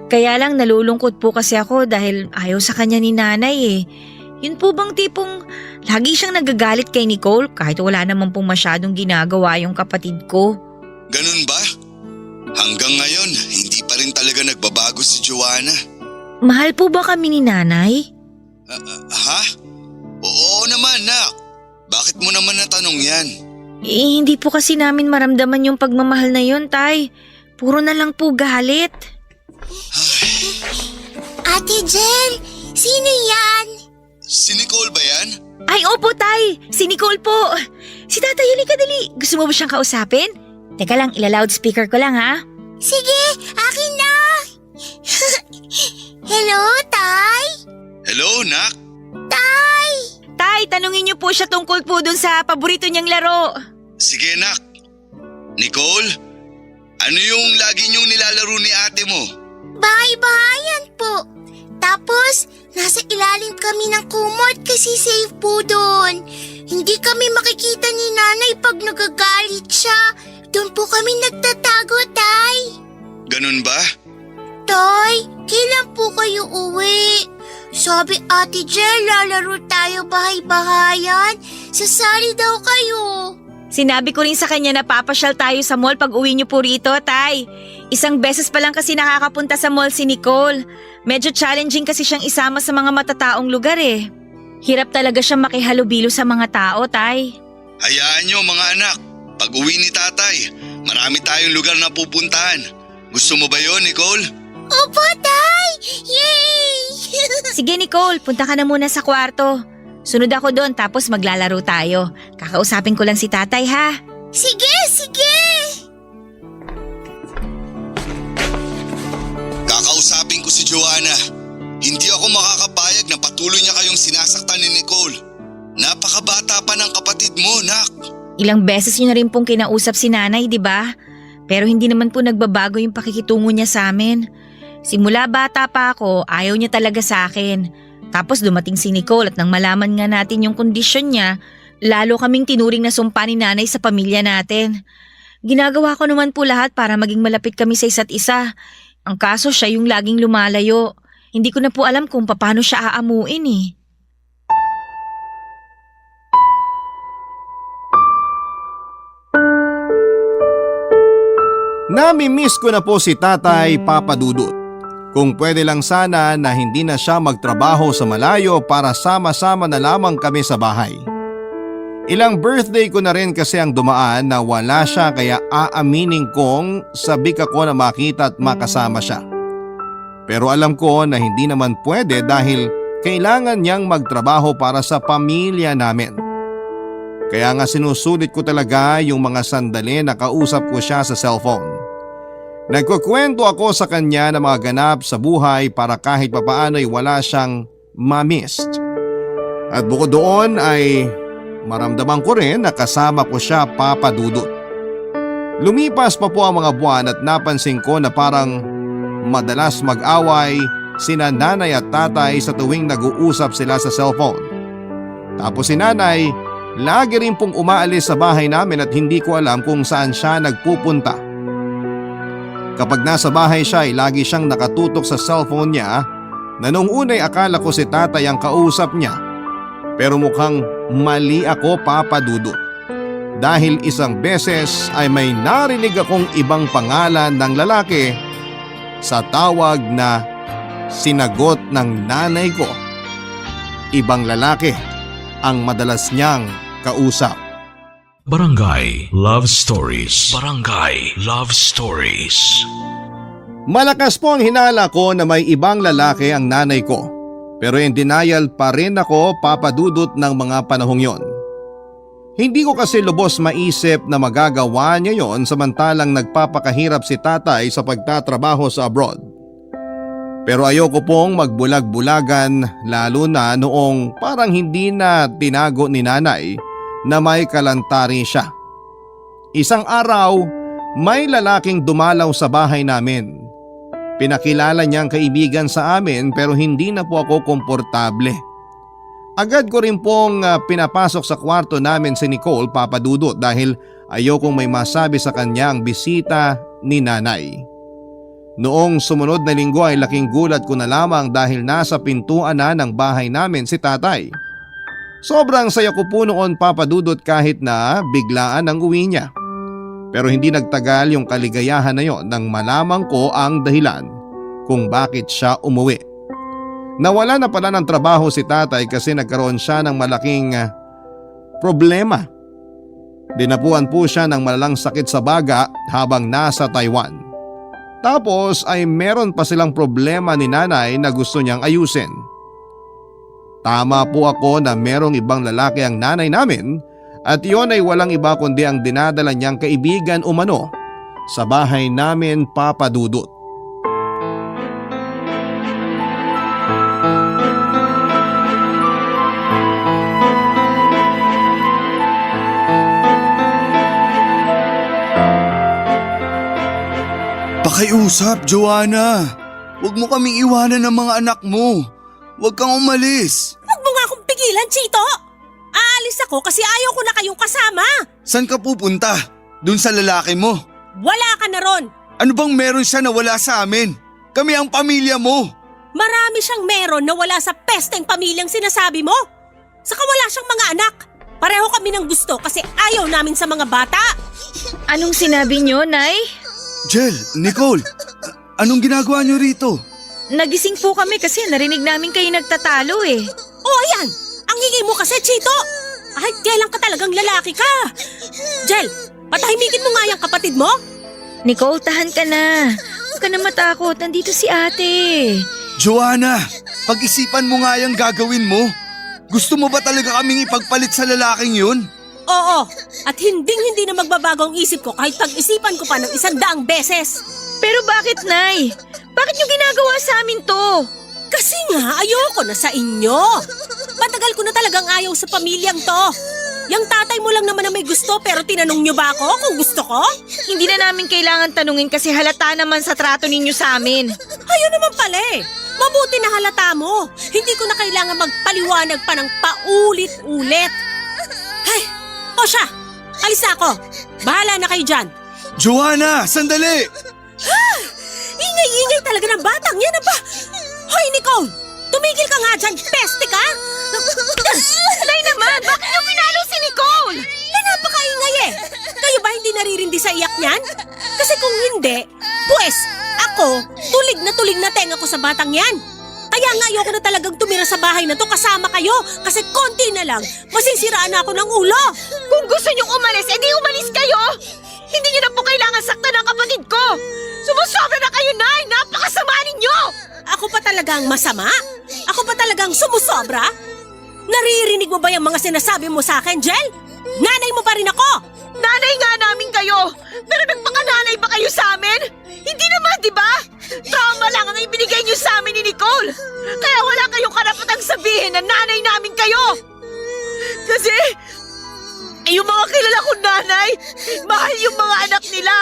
Kaya lang nalulungkot po kasi ako dahil ayaw sa kanya ni nanay eh. Yun po bang tipong lagi siyang nagagalit kay Nicole kahit wala naman pong masyadong ginagawa yung kapatid ko? Ganun ba? Hanggang ngayon, hindi pa rin talaga nagbabago si Joanna. Mahal po ba kami ni nanay? Ha? Oo naman, Nak. Bakit mo naman natanong yan? Eh, hindi po kasi namin maramdaman yung pagmamahal na yun, Tay. Puro na lang po galit. Ate Jel, sino yan? Si Nicole ba yan? Ay, opo, Tay. Si Nicole po. Si Tatay, halika dali. Gusto mo ba siyang kausapin? Teka lang, ila-loudspeaker ko lang, ha? Sige, akin na! Hello, Tay? Hello, Nak? Tay! Tay, tanungin niyo po siya tungkol po dun sa paborito niyang laro. Sige, Nak. Nicole, ano yung lagi niyong nilalaro ni ate mo? Bahay-bahayan po. Tapos, nasa ilalim kami ng kumot kasi safe po doon. Hindi kami makikita ni nanay pag nagagalit siya. Doon po kami nagtatago, Tay. Ganun ba? Tay, kailan po kayo uwi? Sabi Ate Jel, lalaro tayo bahay-bahayan. Sasali daw kayo. Sinabi ko rin sa kanya na papasyal tayo sa mall pag uwi niyo po rito, Tay. Isang beses pa lang kasi nakakapunta sa mall si Nicole. Medyo challenging kasi siyang isama sa mga matataong lugar eh. Hirap talaga siyang makihalubilo sa mga tao, Tay. Hayaan niyo mga anak. Pag uwi ni tatay, marami tayong lugar na pupuntahan. Gusto mo ba yon, Nicole? Opo, Tay! Yay! Sige Nicole, punta ka na muna sa kwarto. Sunod ako doon tapos maglalaro tayo. Kakausapin ko lang si tatay ha. Sige, sige! Kakausapin ko si Joanna. Hindi ako makakapayag na patuloy niya kayong sinasaktan ni Nicole. Napakabata pa ng kapatid mo, Nak. Ilang beses niyo na rin pong kinausap si nanay, di ba? Pero hindi naman po nagbabago yung pakikitungo niya sa amin. Simula bata pa ako, ayaw niya talaga sa akin. Tapos dumating si Nicole at nang malaman nga natin yung kondisyon niya, lalo kaming tinuring na sumpa ni nanay sa pamilya natin. Ginagawa ko naman po lahat para maging malapit kami sa isa't isa. Ang kaso siya yung laging lumalayo. Hindi ko na po alam kung paano siya aamuin eh. Nami-miss ko na po si Tatay Papa Dudut. Kung pwede lang sana na hindi na siya magtrabaho sa malayo para sama-sama na lamang kami sa bahay. Ilang birthday ko na rin kasi ang dumaan na wala siya kaya aaminin kong sabik ako na makita at makasama siya. Pero alam ko na hindi naman pwede dahil kailangan niyang magtrabaho para sa pamilya namin. Kaya nga sinusulit ko talaga yung mga sandali na kausap ko siya sa cellphone. Nagkukwento ako sa kanya ng mga ganap sa buhay para kahit papaano ay wala siyang ma-missed. At bukod doon ay maramdaman ko rin na kasama ko siya, Papa Dudut. Lumipas pa po ang mga buwan at napansin ko na parang madalas mag-away sina nanay at tatay sa tuwing nag-uusap sila sa cellphone. Tapos si nanay lagi rin pong umaalis sa bahay namin at hindi ko alam kung saan siya nagpupunta. Kapag nasa bahay siya ay lagi siyang nakatutok sa cellphone niya na nung unay akala ko si tatay ang kausap niya. Pero mukhang mali ako, Papa Dudut. Dahil isang beses ay may narinig akong ibang pangalan ng lalaki sa tawag na sinagot ng nanay ko. Ibang lalaki ang madalas niyang kausap. Barangay Love Stories. Barangay Love Stories. Malakas po ang hinala ko na may ibang lalaki ang nanay ko. Pero in denial pa rin ako, Papa Dudut, ng mga panahong yon. Hindi ko kasi lubos maisip na magagawa niya yon samantalang nagpapakahirap si tatay sa pagtatrabaho sa abroad. Pero ayoko pong magbulag-bulagan lalo na noong parang hindi na tinago ni nanay na may kalantari siya. Isang araw, may lalaking dumalaw sa bahay namin. Pinakilala niyang kaibigan sa amin pero hindi na po ako komportable. Agad ko rin pong pinapasok sa kwarto namin si Nicole, Papa Dudut, dahil ayokong may masabi sa kanya ang bisita ni nanay. Noong sumunod na linggo ay laking gulat ko na lamang dahil nasa pintuan na ng bahay namin si tatay. Sobrang saya ko po noon, Papa Dudut, kahit na biglaan ang uwi niya. Pero hindi nagtagal yung kaligayahan na yon nang malaman ko ang dahilan kung bakit siya umuwi. Nawala na pala ng trabaho si tatay kasi nagkaroon siya ng malaking problema. Dinapuan po siya ng malalang sakit sa baga habang nasa Taiwan. Tapos ay meron pa silang problema ni nanay na gusto niyang ayusin. Tama po ako na merong ibang lalaki ang nanay namin at iyon ay walang iba kundi ang dinadala niyang kaibigan umano sa bahay namin, Papa Dudut. Pakiusap, Joanna. Huwag mo kaming iwanan ng mga anak mo. Huwag kang umalis. Huwag mo nga akong pigilan, Chito! Aalis ako kasi ayaw ko na kayong kasama! Saan ka pupunta? Dun sa lalaki mo? Wala ka na ron! Ano bang meron siya na wala sa amin? Kami ang pamilya mo. Marami siyang meron na wala sa pesteng pamilyang sinasabi mo. Saka wala siyang mga anak. Pareho kami ng gusto kasi ayaw namin sa mga bata. Anong sinabi niyo, Nay? Jel, Nicole, anong ginagawa niyo rito? Nagising po kami kasi narinig namin kayo nagtatalo eh. Oh, ayan! Ang hingi mo kasi, Chito! Ay, kailan ka talagang lalaki ka? Jel, patahimikin mo nga yung kapatid mo. Nicole, tahan ka na. Huwag ka na matakot. Nandito si ate. Joanna, pag-isipan mo nga yung gagawin mo. Gusto mo ba talaga kaming ipagpalit sa lalaking yun? Oo, at hindi na magbabago ang isip ko kahit pag-isipan ko pa ng 100 beses. Pero bakit, Nay? Bakit niyo ginagawa sa amin to? Kasi nga, ayoko na sa inyo. Matagal ko na talagang ayaw sa pamilyang to. Yung tatay mo lang naman na may gusto pero tinanong niyo ba ako kung gusto ko? Hindi na namin kailangan tanungin kasi halata naman sa trato ninyo sa amin. Ayun naman pala eh. Mabuti na halata mo. Hindi ko na kailangan magpaliwanag pa ng paulit-ulit. Ay, o siya, alis na ako. Bahala na kayo dyan. Joanna, sandali! Ingay-ingay talaga ng batang yan, apa? Hoy, Nicole! Tumigil ka nga dyan, peste ka! Nay naman, bakit niyo pinalo si Nicole? Napakaingay eh! Kayo ba hindi naririndi sa iyak niyan? Kasi kung hindi, pues, ako, tulig na tenga ko sa batang yan. Kaya nga ayoko na talagang tumira sa bahay na to kasama kayo kasi konti na lang, masisiraan na ako ng ulo. Kung gusto niyong umalis, edi umalis kayo! Hindi niyo na po kailangan saktan ang kapatid ko! Sumusobra na kayo, Nay! Napakasama ninyo! Ako pa talagang masama? Ako pa talagang sumusobra? Naririnig mo ba yung mga sinasabi mo sa akin, Jel? Nanay mo pa rin ako! Nanay nga namin kayo! Pero nagpakananay ba kayo sa amin? Hindi naman, di ba? Trauma lang ang ibinigay niyo sa amin ni Nicole! Kaya wala kayong karapatang sabihin na nanay namin kayo! Kasi, yung mga kilala kong nanay, mahal yung mga anak nila!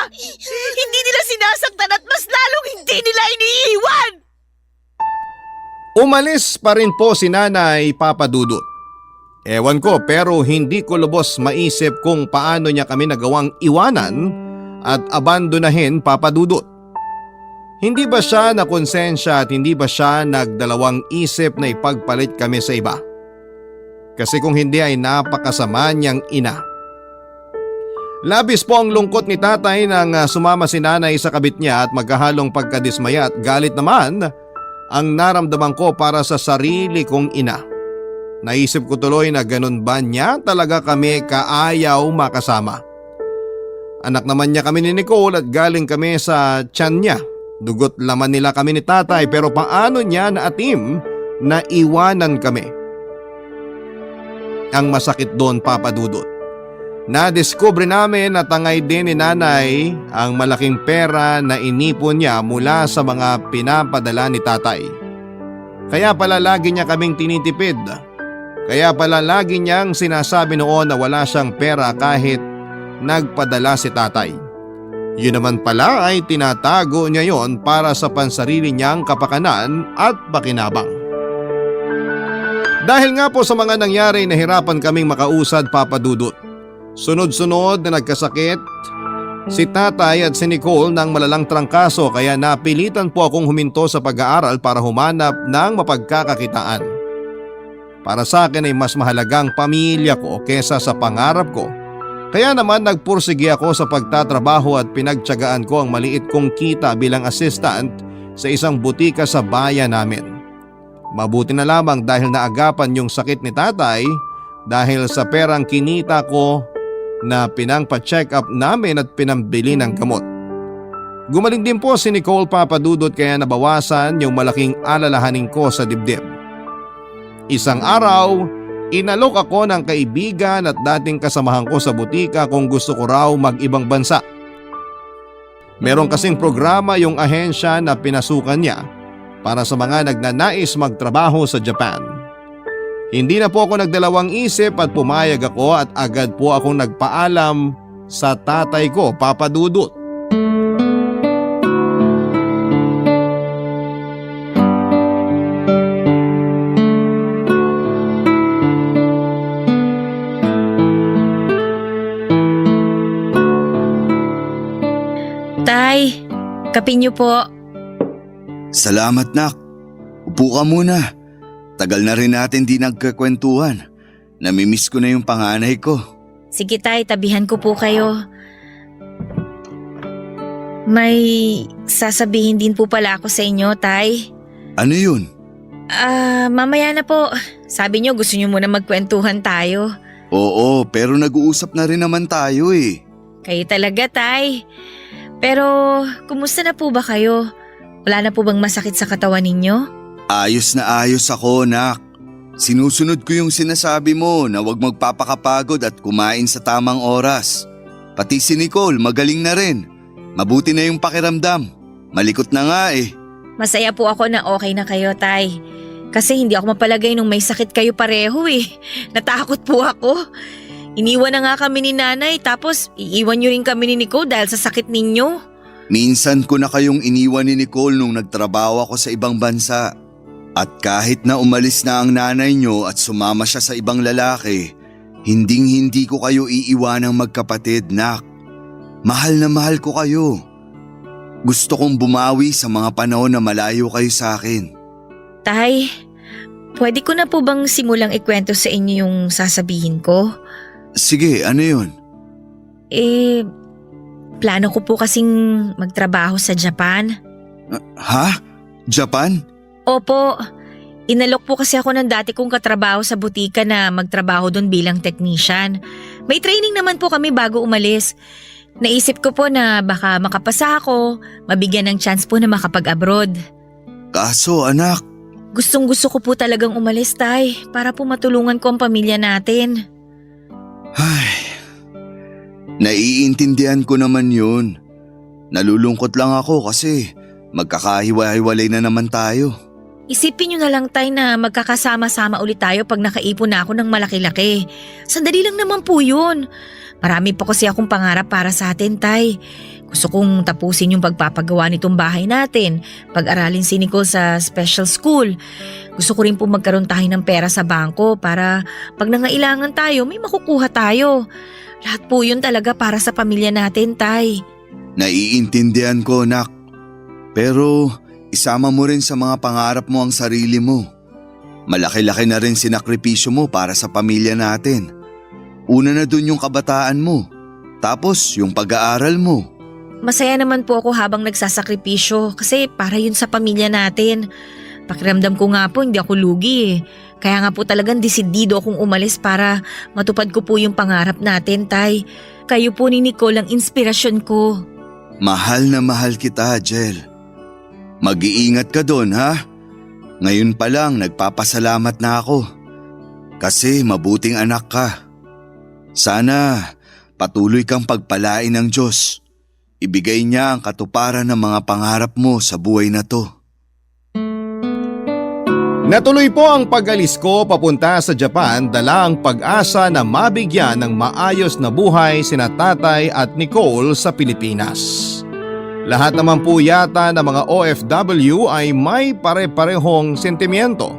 Hindi nila sinasaktan at mas lalong hindi nila iniiwan! Umalis pa rin po si Nanay, Papa Dudut. Ewan ko pero hindi ko lubos maisip kung paano niya kami nagawang iwanan at abandonahin, Papa Dudut. Hindi ba siya nakonsensya at hindi ba siya nagdalawang isip na ipagpalit kami sa iba? Kasi kung hindi ay napakasama niyang ina. Labis po ang lungkot ni tatay nang sumama si nanay sa kabit niya at magkahalong pagkadismaya at galit naman ang naramdaman ko para sa sarili kong ina. Naisip ko tuloy na ganun ba niya talaga kami kaayaw makasama. Anak naman niya kami ni Nicole at galing kami sa tiyan niya. Dugot laman nila kami ni tatay pero paano niya naatim na iwanan kami? Ang masakit doon, Papa Dudut. Nadiskubre namin na tangay din ni nanay ang malaking pera na inipon niya mula sa mga pinapadala ni tatay. Kaya pala lagi niya kaming tinitipid. Kaya pala lagi niyang sinasabi noon na wala siyang pera kahit nagpadala si tatay. Yun naman pala ay tinatago niya yon para sa pansarili niyang kapakanan at pakinabang. Dahil nga po sa mga nangyari, nahirapan kaming makausad, Papa Dudut. Sunod-sunod na nagkasakit si tatay at si Nicole ng malalang trangkaso kaya napilitan po akong huminto sa pag-aaral para humanap ng mapagkakakitaan. Para sa akin ay mas mahalagang pamilya ko kesa sa pangarap ko. Kaya naman nagpursige ako sa pagtatrabaho at pinagtiyagaan ko ang maliit kong kita bilang assistant sa isang butika sa bayan namin. Mabuti na lamang dahil naagapan yung sakit ni tatay dahil sa perang kinita ko na pinangpa-check up namin at pinambili ng gamot. Gumaling din po si Nicole, Papa Dudut, kaya nabawasan yung malaking alalahanin ko sa dibdib. Isang araw, inalok ako ng kaibigan at dating kasamahan ko sa butika kung gusto ko raw mag-ibang bansa. Meron kasing programa yung ahensya na pinasukan niya para sa mga nagnanais magtrabaho sa Japan. Hindi na po ako nagdalawang isip at pumayag ako at agad po akong nagpaalam sa tatay ko, Papa Dudut. Tay, kape niyo po. Salamat, nak. Upo ka muna. Tagal na rin natin di nagkakwentuhan. Namimiss ko na yung panganay ko. Sige tay, tabihan ko po kayo. May sasabihin din po pala ako sa inyo, tay. Ano yun? Mamaya na po. Sabi niyo gusto niyo muna magkwentuhan tayo. Oo, pero nag-uusap na rin naman tayo eh. Kayo talaga, tay. Pero, kumusta na po ba kayo? Wala na po bang masakit sa katawan ninyo? Ayos na ayos ako, nak. Sinusunod ko yung sinasabi mo na huwag magpapakapagod at kumain sa tamang oras. Pati si Nicole magaling na rin. Mabuti na yung pakiramdam. Malikot na nga eh. Masaya po ako na okay na kayo, tay. Kasi hindi ako mapalagay nung may sakit kayo pareho eh. Natakot po ako. Iniwan na nga kami ni nanay tapos iiwan niyo rin kami ni Nicole dahil sa sakit ninyo. Minsan ko na kayong iniwan ni Nicole nung nagtrabaho ako sa ibang bansa. At kahit na umalis na ang nanay nyo at sumama siya sa ibang lalaki, hinding-hindi ko kayo iiwanang magkapatid, nak. Mahal na mahal ko kayo. Gusto kong bumawi sa mga panahon na malayo kayo sa akin. Tay, pwede ko na po bang simulang ikwento sa inyo yung sasabihin ko? Sige, ano yun? Plano ko po kasing magtrabaho sa Japan. Ha? Japan? Opo, inalok po kasi ako ng dati kong katrabaho sa butika na magtrabaho doon bilang technician. May training naman po kami bago umalis. Naisip ko po na baka makapasa ako, mabigyan ng chance po na makapag-abroad. Kaso anak… Gustong gusto ko po talagang umalis, tay, para po matulungan ko ang pamilya natin. Ay, naiintindihan ko naman yun. Nalulungkot lang ako kasi magkakahiwa-hiwalay na naman tayo. Isipin nyo na lang, tay, na magkakasama-sama ulit tayo pag nakaipon na ako ng malaki-laki. Sandali lang naman po yun. Marami pa kasi akong pangarap para sa atin, tay. Gusto kong tapusin yung pagpapagawa nitong bahay natin, pag-aralin si Nicole sa special school. Gusto ko rin po magkaroon tayo ng pera sa bangko para pag nangailangan tayo, may makukuha tayo. Lahat po yun talaga para sa pamilya natin, tay. Naiintindihan ko, nak. Pero isama mo rin sa mga pangarap mo ang sarili mo. Malaki-laki na rin sinakripisyo mo para sa pamilya natin. Una na dun yung kabataan mo. Tapos yung pag-aaral mo. Masaya naman po ako habang nagsasakripisyo kasi para yun sa pamilya natin. Pakiramdam ko nga po hindi ako lugi eh. Kaya nga po talagang desidido akong umalis para matupad ko po yung pangarap natin, Tay. Kayo po ni Nicole ang inspirasyon ko. Mahal na mahal kita, Jel. Mag-iingat ka doon, ha? Ngayon pa lang nagpapasalamat na ako. Kasi mabuting anak ka. Sana patuloy kang pagpalain ng Diyos. Ibigay niya ang katuparan ng mga pangarap mo sa buhay na to. Natuloy po ang pag-alis ko papunta sa Japan, dala ang pag-asa na mabigyan ng maayos na buhay sina Tatay at Nicole sa Pilipinas. Lahat naman po yata ng mga OFW ay may pare-parehong sentimiento.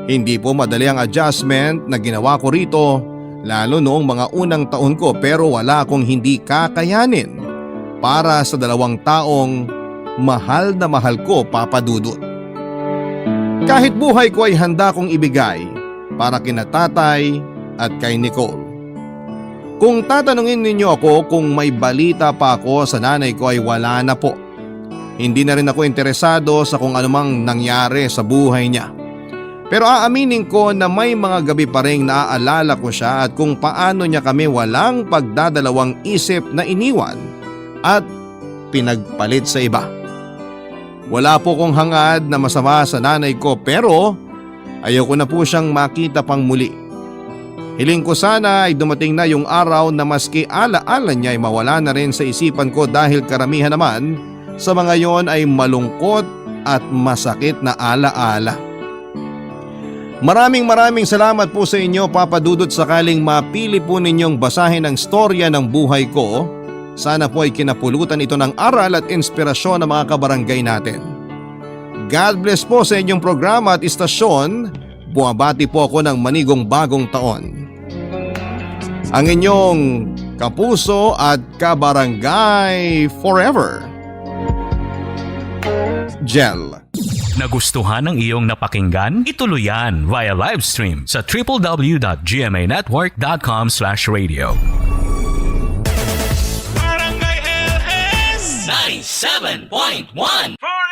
Hindi po madali ang adjustment na ginawa ko rito, lalo noong mga unang taon ko, pero wala akong hindi kakayanin para sa 2 taong mahal na mahal ko, Papa Dudut. Kahit buhay ko ay handa kong ibigay para kina Tatay at kay Nicole. Kung tatanungin ninyo ako kung may balita pa ako sa nanay ko ay wala na po. Hindi na rin ako interesado sa kung anumang nangyari sa buhay niya. Pero aaminin ko na may mga gabi pa rin naaalala ko siya at kung paano niya kami walang pagdadalawang isip na iniwan at pinagpalit sa iba. Wala po kong hangad na masama sa nanay ko pero ayoko na po siyang makita pang muli. Hiling ko sana ay dumating na yung araw na maski alaala niya ay mawala na rin sa isipan ko dahil karamihan naman sa mga yon ay malungkot at masakit na alaala. Maraming salamat po sa inyo, Papa Dudut, sakaling mapili po ninyong basahin ang storya ng buhay ko. Sana po ay kinapulutan ito ng aral at inspirasyon ng mga kabarangay natin. God bless po sa inyong programa at istasyon. Buwabati po ako ng manigong bagong taon. Ang inyong kapuso at kabarangay forever, Jel. Nagustuhan ng iyong napakinggan? Ituloy yan via live stream sa www.gmanetwork.com/radio. Barangay LS 97.1 Forever